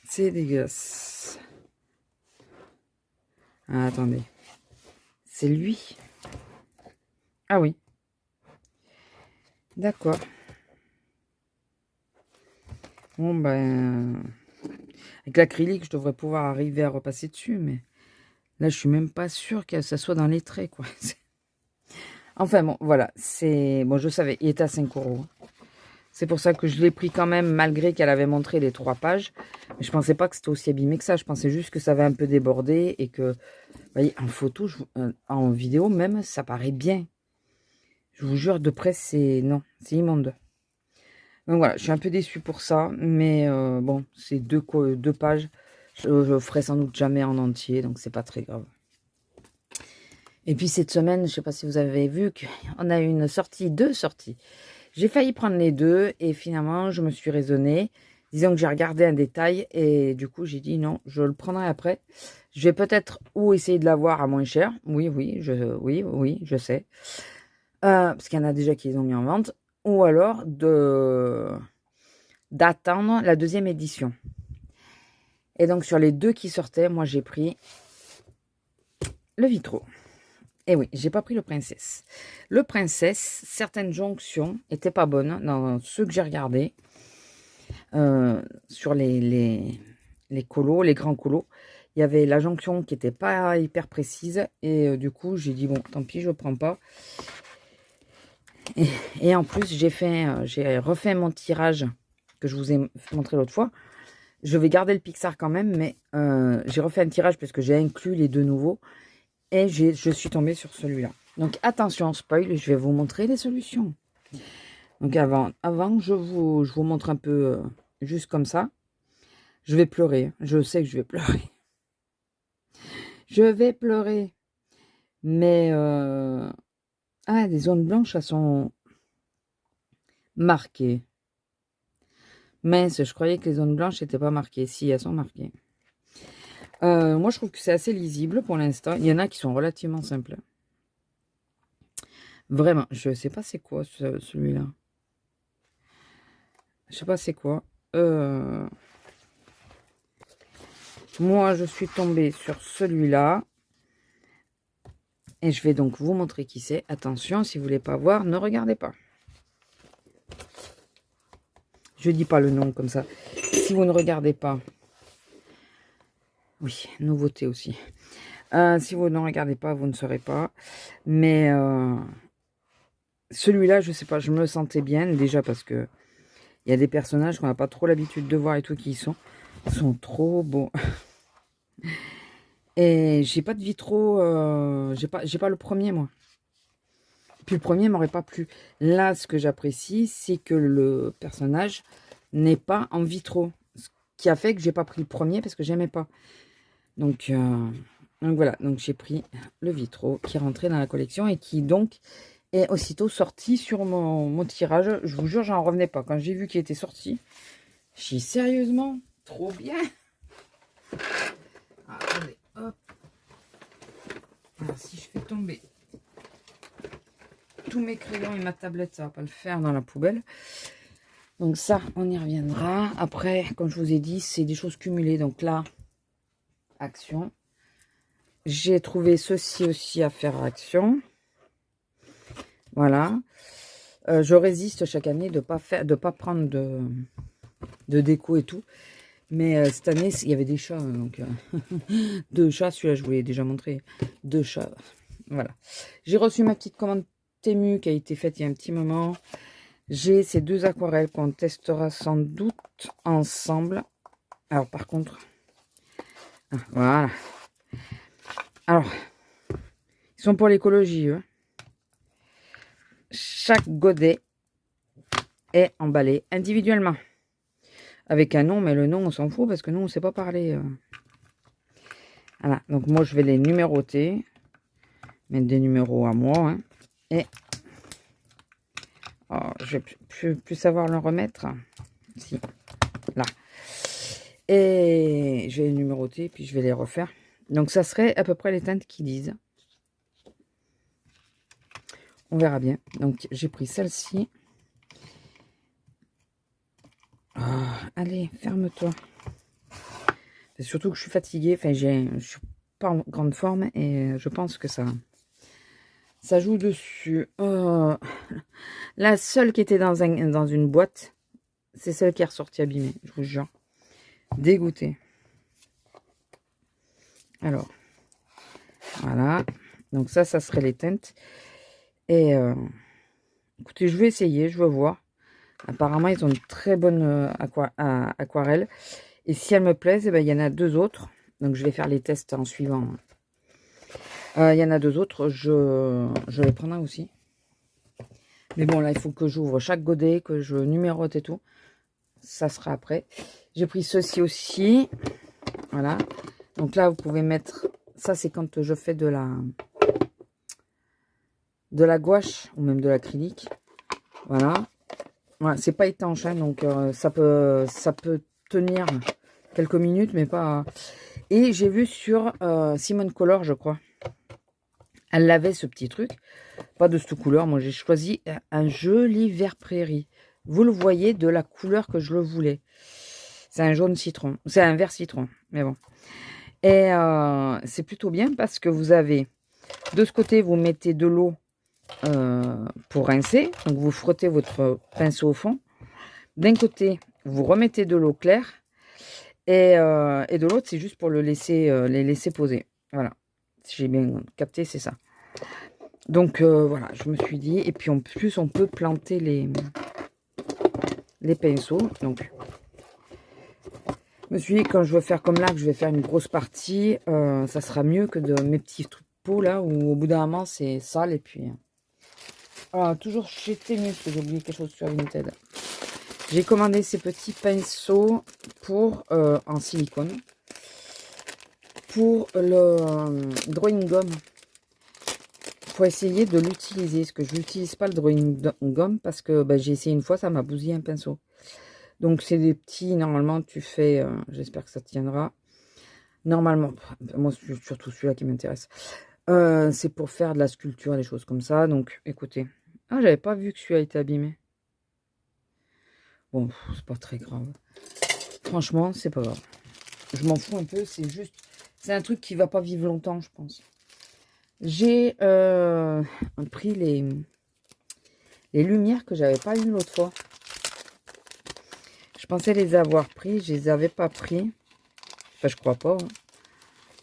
C'est dégueulasse. Ah, attendez. C'est lui. Ah oui. D'accord. Bon, ben... Avec l'acrylique, je devrais pouvoir arriver à repasser dessus, mais... Là, je suis même pas sûre que ça soit dans les traits, quoi. Enfin, bon, voilà. C'est... Bon, je savais, il était à 5 €. C'est pour ça que je l'ai pris quand même, malgré qu'elle avait montré les 3 pages. Mais je pensais pas que c'était aussi abîmé que ça. Je pensais juste que ça avait un peu débordé et que... Vous voyez, en photo, en vidéo même, ça paraît bien. Je vous jure, de près, c'est... Non, c'est immonde. Donc voilà, je suis un peu déçue pour ça. Mais bon, c'est 2 pages. Je ferai sans doute jamais en entier, donc c'est pas très grave. Et puis cette semaine, je sais pas si vous avez vu qu'on a eu une sortie, 2 sorties. J'ai failli prendre les 2 et finalement, je me suis raisonnée. Disons que j'ai regardé un détail et du coup, j'ai dit non, je le prendrai après. Je vais peut-être ou essayer de l'avoir à moins cher. Oui, je sais. Parce qu'il y en a déjà qui les ont mis en vente. Ou alors d'attendre la 2e édition. Et donc, sur les 2 qui sortaient, moi, j'ai pris le Vitro. Et oui, j'ai pas pris le Princesse. Le Princesse, certaines jonctions étaient pas bonnes dans ceux que j'ai regardés. Sur les colos, les grands colos. Il y avait la jonction qui était pas hyper précise. Et du coup, j'ai dit, bon, tant pis, je prends pas. Et en plus, j'ai refait mon tirage que je vous ai montré l'autre fois. Je vais garder le Pixar quand même, mais j'ai refait un tirage parce que j'ai inclus les 2 nouveaux. Et je suis tombée sur celui-là. Donc attention, spoil, je vais vous montrer les solutions. Donc avant je vous montre un peu juste comme ça. Je vais pleurer. Je sais que je vais pleurer. Je vais pleurer. Mais les zones blanches, elles sont marquées. Mince, je croyais que les zones blanches n'étaient pas marquées. Si, elles sont marquées. Moi, je trouve que c'est assez lisible pour l'instant. Il y en a qui sont relativement simples. Vraiment, je sais pas c'est quoi celui-là. Je sais pas c'est quoi. Moi, je suis tombée sur celui-là. Et je vais donc vous montrer qui c'est. Attention, si vous voulez pas voir, ne regardez pas. Je dis pas le nom comme ça. Si vous ne regardez pas... Oui, nouveauté aussi. Si vous ne regardez pas, vous ne saurez pas. Mais celui-là, je sais pas, je me le sentais bien. Déjà parce que il y a des personnages qu'on n'a pas trop l'habitude de voir et tout qui y sont. Ils sont trop beaux. Et j'ai pas de vitro. J'ai pas le premier, moi. Puis le premier m'aurait pas plu. Là, ce que j'apprécie, c'est que le personnage n'est pas en vitro. Ce qui a fait que j'ai pas pris le premier parce que j'aimais pas. Donc voilà. Donc j'ai pris le vitro qui est rentré dans la collection et qui donc Et aussitôt sorti sur mon tirage. Je vous jure, j'en revenais pas. Quand j'ai vu qu'il était sorti, j'ai dit sérieusement, trop bien. Ah, attendez, hop. Alors, si je fais tomber tous mes crayons et ma tablette, ça va pas le faire dans la poubelle. Donc ça, on y reviendra. Après, comme je vous ai dit, c'est des choses cumulées. Donc là, action. J'ai trouvé ceci aussi à faire action. Voilà. Je résiste chaque année de pas prendre de déco et tout. Mais cette année, il y avait des chats. Donc, 2 chats, celui-là, je vous l'ai déjà montré. 2 chats. Voilà. J'ai reçu ma petite commande Temu qui a été faite il y a un petit moment. J'ai ces 2 aquarelles qu'on testera sans doute ensemble. Alors, par contre... voilà. Alors, ils sont pour l'écologie, eux. Chaque godet est emballé individuellement. Avec un nom, mais le nom, on s'en fout parce que nous, on ne sait pas parler. Voilà, donc moi, je vais les numéroter. Mettre des numéros à moi. Hein. Et oh, je vais plus savoir le remettre. Si, là. Et je vais les numéroter, puis je vais les refaire. Donc, ça serait à peu près les teintes qu'ils disent. On verra bien. Donc, j'ai pris celle-ci. Oh, allez, ferme-toi. Surtout que je suis fatiguée. Enfin, je suis pas en grande forme et je pense que ça joue dessus. Oh. La seule qui était dans une boîte, c'est celle qui est ressortie abîmée, je vous jure. Dégoûtée. Alors, voilà. Donc ça serait les teintes. Et écoutez, je vais essayer, je vais voir. Apparemment, ils ont une très bonne aquarelle. Et si elles me plaisent, eh ben, il y en a 2 autres. Donc, je vais faire les tests en suivant. Il y en a 2 autres. Je les prendrai aussi. Mais bon, là, il faut que j'ouvre chaque godet, que je numérote et tout. Ça sera après. J'ai pris ceci aussi. Voilà. Donc là, vous pouvez mettre... Ça, c'est quand je fais de la gouache ou même de l'acrylique. Voilà. Voilà, c'est pas étanche, hein, donc ça peut tenir quelques minutes, mais pas... Et j'ai vu sur Simone Color, je crois. Elle avait ce petit truc. Pas de cette couleur. Moi, j'ai choisi un joli vert prairie. Vous le voyez, de la couleur que je le voulais. C'est un jaune citron. C'est un vert citron, mais bon. Et c'est plutôt bien parce que vous avez... De ce côté, vous mettez de l'eau pour rincer. Donc, vous frottez votre pinceau au fond. D'un côté, vous remettez de l'eau claire. Et de l'autre, c'est juste pour les laisser poser. Voilà. Si j'ai bien capté, c'est ça. Donc, voilà, je me suis dit... Et puis, en plus, on peut planter les pinceaux. Donc, je me suis dit, quand je veux faire comme là, que je vais faire une grosse partie, ça sera mieux que de mes petits pots, là, où au bout d'un moment, c'est sale. Et puis... Ah, toujours chez Temu, parce que j'ai oublié quelque chose sur Vinted. J'ai commandé ces petits pinceaux pour en silicone. Pour le drawing gum. Faut essayer de l'utiliser. Parce que je n'utilise pas le drawing gum. Parce que j'ai essayé une fois, ça m'a bousillé un pinceau. Donc c'est des petits, normalement tu fais, j'espère que ça tiendra. Normalement, moi c'est surtout celui-là qui m'intéresse. C'est pour faire de la sculpture, des choses comme ça. Donc écoutez. Ah, j'avais pas vu que celui-là était abîmé. Bon, c'est pas très grave. Franchement, c'est pas grave. Je m'en fous un peu, c'est juste... C'est un truc qui va pas vivre longtemps, je pense. J'ai pris les lumières que j'avais pas eues l'autre fois. Je pensais les avoir pris, je les avais pas pris. Enfin, je crois pas. Hein.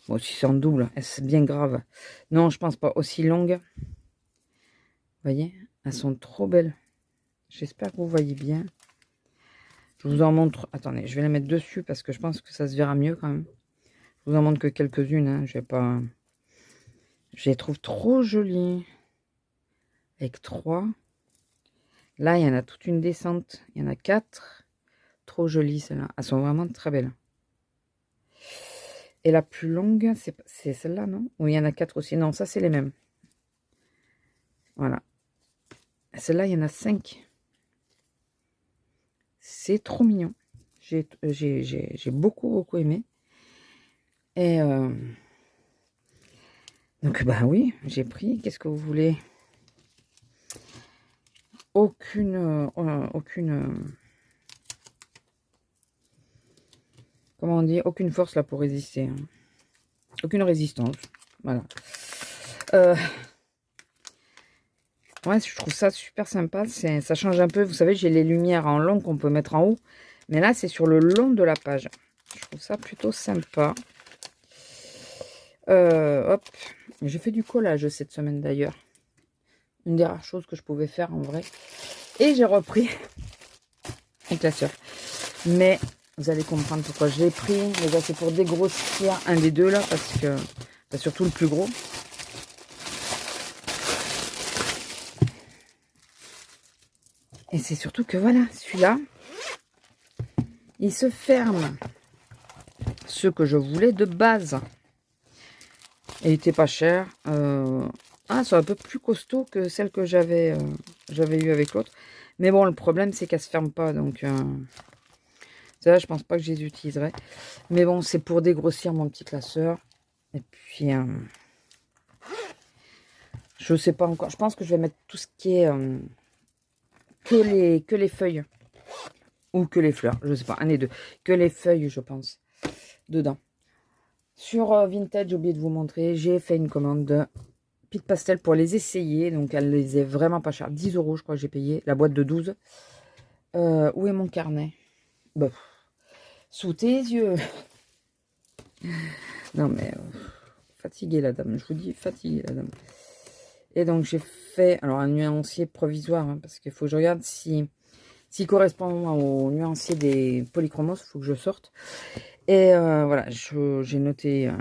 Bon, si c'est en double, c'est bien grave. Non, je pense pas. Aussi longues. Vous voyez, elles sont trop belles. J'espère que vous voyez bien. Je vous en montre. Attendez, je vais les mettre dessus parce que je pense que ça se verra mieux quand même. Je vous en montre que quelques-unes. Hein. Je vais pas... Je les trouve trop jolies. Avec 3. Là, il y en a toute une descente. Il y en a 4. Trop jolies, celles-là. Elles sont vraiment très belles. Et la plus longue, c'est celle-là, non? Ou il y en a 4 aussi. Non, ça, c'est les mêmes. Voilà. Celle-là, il y en a 5. C'est trop mignon. J'ai beaucoup aimé. Et donc, bah oui, j'ai pris. Qu'est-ce que vous voulez? Aucune comment on dit? Aucune force là pour résister. Hein. Aucune résistance. Voilà. Ouais, je trouve ça super sympa. Ça change un peu. Vous savez, j'ai les lumières en long qu'on peut mettre en haut. Mais là, c'est sur le long de la page. Je trouve ça plutôt sympa. Hop. J'ai fait du collage cette semaine d'ailleurs. Une des rares choses que je pouvais faire en vrai. Et j'ai repris un classeur. Mais vous allez comprendre pourquoi je l'ai pris. Déjà, c'est pour dégrossir un des deux là. Parce que c'est surtout le plus gros. Et c'est surtout que voilà, celui-là, il se ferme. Ce que je voulais de base. Et il était pas cher. Ah, c'est un peu plus costaud que celle que j'avais eu avec l'autre. Mais bon, le problème, c'est qu'elle se ferme pas. Donc, ça, je pense pas que je les utiliserai. Mais bon, c'est pour dégrossir mon petit classeur. Et puis, je sais pas encore. Je pense que je vais mettre tout ce qui est que les feuilles. Ou que les fleurs. Je sais pas, un des deux. Que les feuilles, je pense. Dedans. Sur Vinted, j'ai oublié de vous montrer. J'ai fait une commande de Pitt Pastel pour les essayer. Donc, elle les est vraiment pas chères. 10 €, je crois que j'ai payé. La boîte de 12. Où est mon carnet? Bah, sous tes yeux. Non, mais fatiguée, la dame. Je vous dis, fatiguée, la dame. Et donc, j'ai fait alors un nuancier provisoire. Hein, parce qu'il faut que je regarde s'il correspond au nuancier des polychromos. Il faut que je sorte. Et voilà, j'ai noté.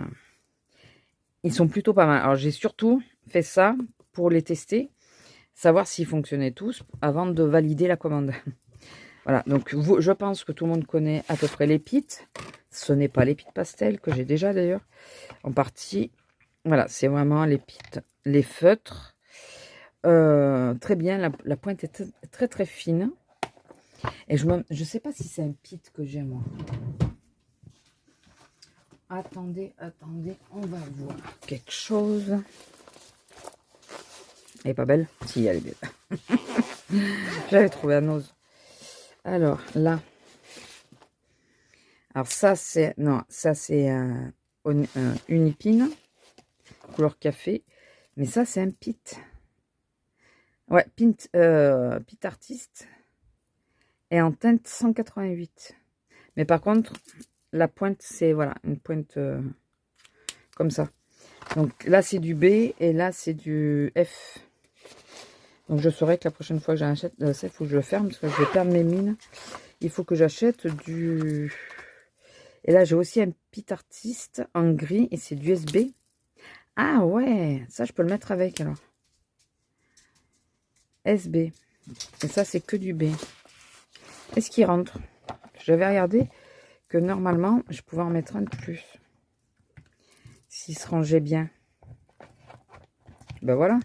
Ils sont plutôt pas mal. Alors, j'ai surtout fait ça pour les tester. Savoir s'ils fonctionnaient tous avant de valider la commande. Voilà, donc je pense que tout le monde connaît à peu près les Pitt. Ce n'est pas les Pitt Pastel, que j'ai déjà d'ailleurs, en partie. Voilà, c'est vraiment les Pitt, les feutres. Très bien, la pointe est très très fine. Et je sais pas si c'est un Pitt que j'ai moi. Attendez, on va voir quelque chose. Elle est pas belle? Si, elle est belle. J'avais trouvé un ose. Alors, là. Alors, ça, c'est... Non, ça, c'est Unipine. Couleur café. Mais ça, c'est un Pitt. Ouais, Pitt Artiste. Et en teinte 188. Mais par contre, la pointe, c'est... Voilà, une pointe comme ça. Donc, là, c'est du B. Et là, c'est du F. Donc, je saurai que la prochaine fois que j'achète... ça, il faut que je le ferme. Parce que je vais perdre mes mines. Il faut que j'achète du... Et là, j'ai aussi un Pitt Artiste en gris. Et c'est du SB. Ah ouais, ça, je peux le mettre avec, alors. SB. Et ça, c'est que du B. Est-ce qu'il rentre? J'avais regardé que normalement, je pouvais en mettre un de plus. S'il se rangeait bien. Ben voilà.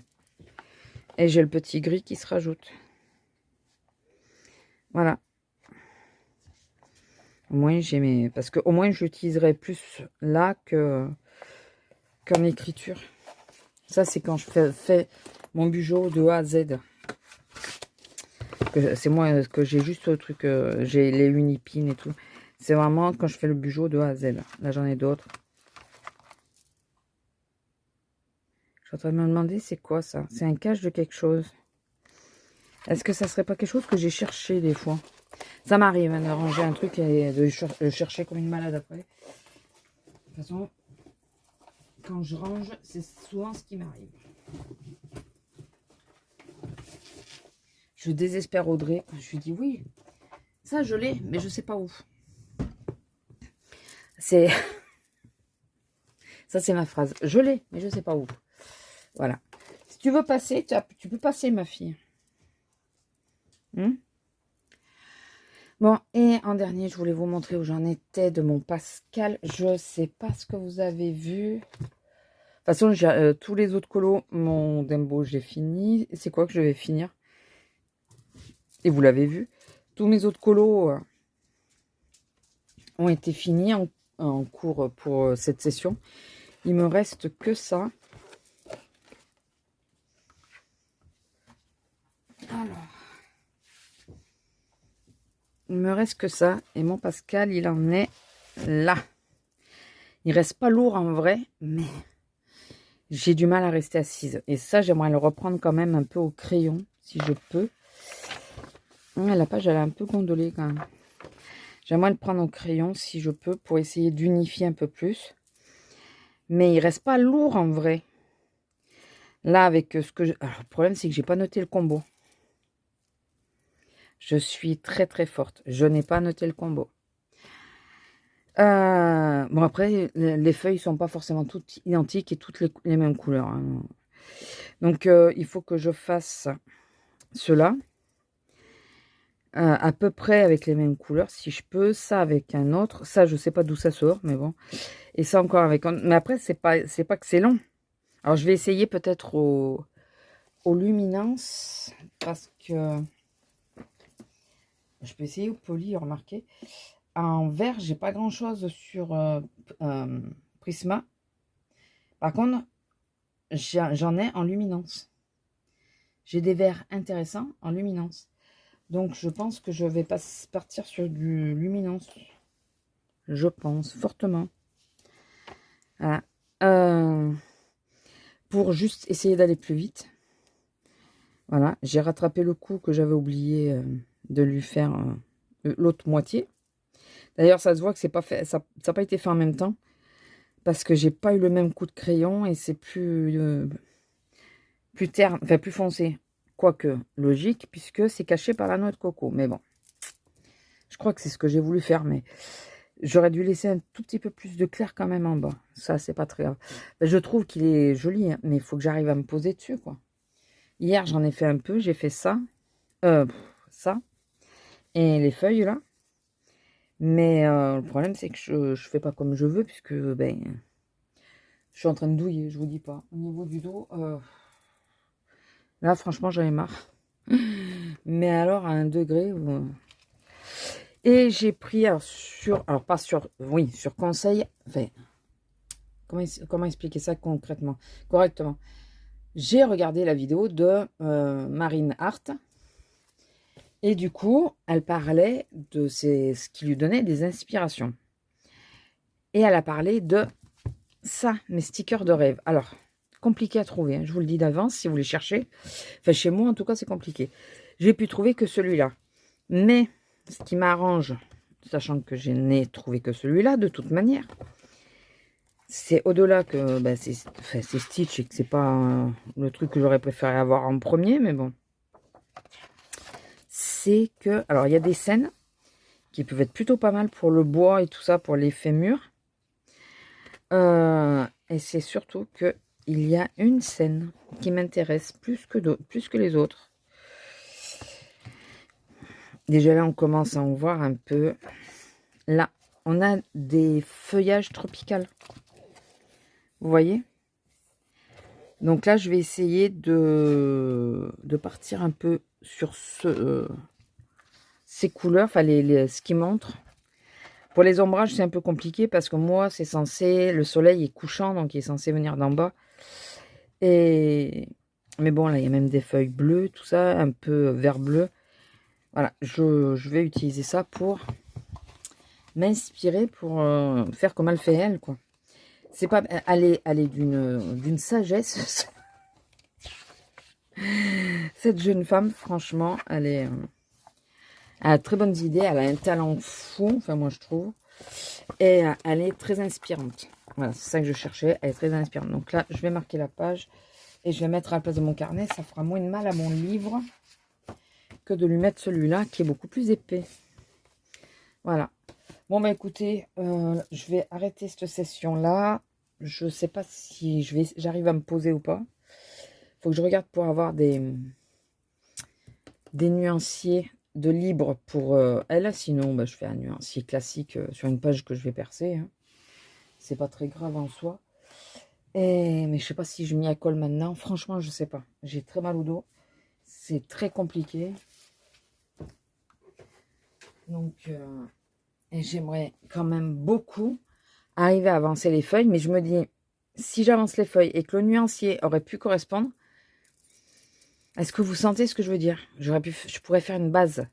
Et j'ai le petit gris qui se rajoute. Voilà. Au moins, j'ai mes... Parce que au moins, j'utiliserai plus là qu'en écriture. Ça, c'est quand je fais mon bugeot de A à Z. C'est moi que j'ai juste le truc, j'ai les unipines et tout. C'est vraiment quand je fais le bugeot de A à Z. Là, j'en ai d'autres. Je suis en train de me demander, c'est quoi ça? C'est un cache de quelque chose. Est-ce que ça serait pas quelque chose que j'ai cherché des fois? Ça m'arrive hein, de ranger un truc et de chercher comme une malade après. De toute façon, quand je range, c'est souvent ce qui m'arrive. Je désespère Audrey. Je lui dis oui, ça je l'ai, mais je sais pas où. C'est... Ça, c'est ma phrase. Je l'ai, mais je sais pas où. Voilà. Si tu veux passer, tu peux passer, ma fille. Bon, et en dernier, je voulais vous montrer où j'en étais de mon Pascal. Je sais pas ce que vous avez vu. De toute façon, tous les autres colos, mon Dembo, j'ai fini. C'est quoi que je vais finir? Et vous l'avez vu, tous mes autres colos ont été finis en cours pour cette session. Il me reste que ça. Alors, il me reste que ça. Et mon Pascal, il en est là. Il reste pas lourd en vrai, mais j'ai du mal à rester assise. Et ça, j'aimerais le reprendre quand même un peu au crayon, si je peux. La page, elle est un peu gondolée quand même. J'aimerais le prendre au crayon, si je peux, pour essayer d'unifier un peu plus. Mais il reste pas lourd en vrai. Là, avec ce que je... Alors, le problème, c'est que j'ai pas noté le combo. Je suis très très forte. Je n'ai pas noté le combo. Bon, après, les feuilles sont pas forcément toutes identiques et toutes les mêmes couleurs. Hein. Donc, il faut que je fasse cela. À peu près avec les mêmes couleurs, si je peux. Ça avec un autre. Ça, je sais pas d'où ça sort, mais bon. Et ça encore avec un... Mais après, c'est pas que c'est long. Alors, je vais essayer peut-être au luminance. Parce que... Je peux essayer au poly, remarquez. En vert, j'ai pas grand-chose sur Prisma. Par contre, j'en ai en luminance. J'ai des verts intéressants en luminance. Donc, je pense que je vais partir sur du luminance. Je pense fortement. Voilà. Pour juste essayer d'aller plus vite. Voilà. J'ai rattrapé le coup que j'avais oublié de lui faire l'autre moitié. D'ailleurs, ça se voit que c'est pas fait, ça n'a pas été fait en même temps. Parce que j'ai pas eu le même coup de crayon et c'est plus terne, enfin plus foncé. Quoique, logique, puisque c'est caché par la noix de coco. Mais bon, je crois que c'est ce que j'ai voulu faire, mais j'aurais dû laisser un tout petit peu plus de clair quand même en bas. Ça, c'est pas très grave. Je trouve qu'il est joli, hein, mais il faut que j'arrive à me poser dessus, quoi. Hier, j'en ai fait un peu, j'ai fait ça. Ça. Et les feuilles, là. Mais le problème, c'est que je fais pas comme je veux, puisque, ben... Je suis en train de douiller, je vous dis pas. Au niveau du dos, là, franchement, j'en ai marre. Mais alors, à un degré... Et j'ai pris, alors pas sur... Oui, sur conseil... Enfin, comment expliquer ça concrètement, correctement. J'ai regardé la vidéo de Marine Hart. Et du coup, elle parlait de ce qui lui donnait des inspirations. Et elle a parlé de ça, mes stickers de rêve. Alors, compliqué à trouver, hein, je vous le dis d'avance, si vous les cherchez. Enfin, chez moi, en tout cas, c'est compliqué. J'ai pu trouver que celui-là. Mais, ce qui m'arrange, sachant que je n'ai trouvé que celui-là, de toute manière, c'est au-delà que ben, c'est Stitch et que c'est pas le truc que j'aurais préféré avoir en premier, mais bon. C'est que, alors, il y a des scènes qui peuvent être plutôt pas mal pour le bois et tout ça, pour l'effet mur. Et c'est surtout que il y a une scène qui m'intéresse plus que les autres. Déjà là, on commence à en voir un peu. Là, on a des feuillages tropicaux. Vous voyez? Donc là, je vais essayer de partir un peu sur ces couleurs, enfin ce qui montre. Pour les ombrages, c'est un peu compliqué parce que moi, c'est censé... Le soleil est couchant, donc il est censé venir d'en bas. Mais bon, là, il y a même des feuilles bleues, tout ça, un peu vert-bleu. Voilà, je vais utiliser ça pour m'inspirer, pour faire comme elle fait elle, quoi. C'est pas... Elle est d'une sagesse. Cette jeune femme, franchement, elle a de très bonnes idées. Elle a un talent fou, enfin moi je trouve. Et elle est très inspirante. Voilà, c'est ça que je cherchais. Elle est très inspirante. Donc là, je vais marquer la page. Et je vais mettre à la place de mon carnet. Ça fera moins de mal à mon livre que de lui mettre celui-là qui est beaucoup plus épais. Voilà. Bon, bah écoutez, je vais arrêter cette session-là. Je ne sais pas si j'arrive à me poser ou pas. Il faut que je regarde pour avoir des nuanciers de libre pour elle. Sinon, bah, je fais un nuancier classique sur une page que je vais percer. Hein. C'est pas très grave en soi. Mais je sais pas si je m'y accole maintenant. Franchement, je sais pas. J'ai très mal au dos. C'est très compliqué. Donc, et j'aimerais quand même beaucoup arriver à avancer les feuilles. Mais je me dis, si j'avance les feuilles et que le nuancier aurait pu correspondre, est-ce que vous sentez ce que je veux dire? Je pourrais faire une base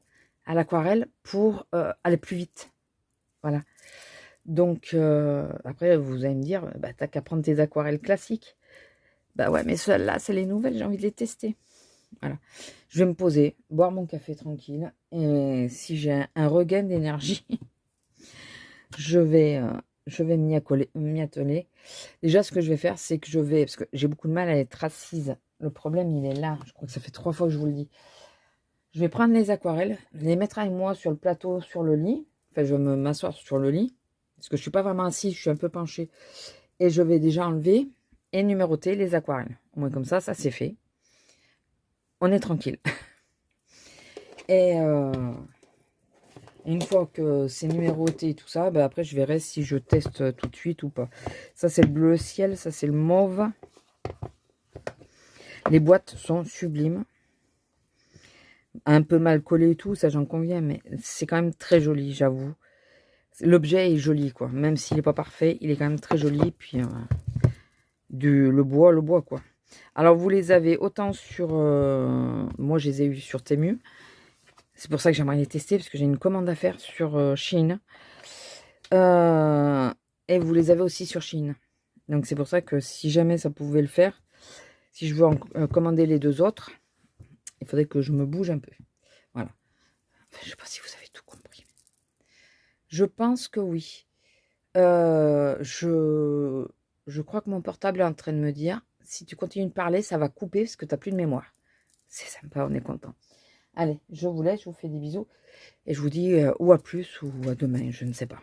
à l'aquarelle pour aller plus vite. Voilà. Donc, après, vous allez me dire, bah, t'as qu'à prendre tes aquarelles classiques. Bah ouais, mais celles-là, c'est les nouvelles, j'ai envie de les tester. Voilà. Je vais me poser, boire mon café tranquille. Et si j'ai un regain d'énergie, je vais m'y atteler. Déjà, ce que je vais faire, c'est que parce que j'ai beaucoup de mal à être assise. Le problème, il est là. Je crois que ça fait 3 fois que je vous le dis. Je vais prendre les aquarelles, les mettre avec moi sur le plateau, sur le lit. Enfin, je vais m'asseoir sur le lit. Parce que je ne suis pas vraiment assise, je suis un peu penchée. Et je vais déjà enlever et numéroter les aquarelles. Au moins comme ça c'est fait. On est tranquille. Et une fois que c'est numéroté et tout ça, bah après je verrai si je teste tout de suite ou pas. Ça c'est le bleu ciel, ça c'est le mauve. Les boîtes sont sublimes. Un peu mal collé et tout, ça j'en conviens, mais c'est quand même très joli, j'avoue. L'objet est joli, quoi. Même s'il n'est pas parfait, il est quand même très joli. Puis le bois, quoi. Alors vous les avez autant sur... moi je les ai eu sur Temu. C'est pour ça que j'aimerais les tester, parce que j'ai une commande à faire sur Shein. Et vous les avez aussi sur Shein. Donc c'est pour ça que si jamais ça pouvait le faire, si je veux commander les deux autres, il faudrait que je me bouge un peu. Voilà. Enfin, je ne sais pas si vous avez tout compris. Je pense que oui. Je crois que mon portable est en train de me dire, si tu continues de parler, ça va couper parce que tu n'as plus de mémoire. C'est sympa, on est content. Allez, je vous laisse, je vous fais des bisous. Et je vous dis ou à plus ou à demain, je ne sais pas.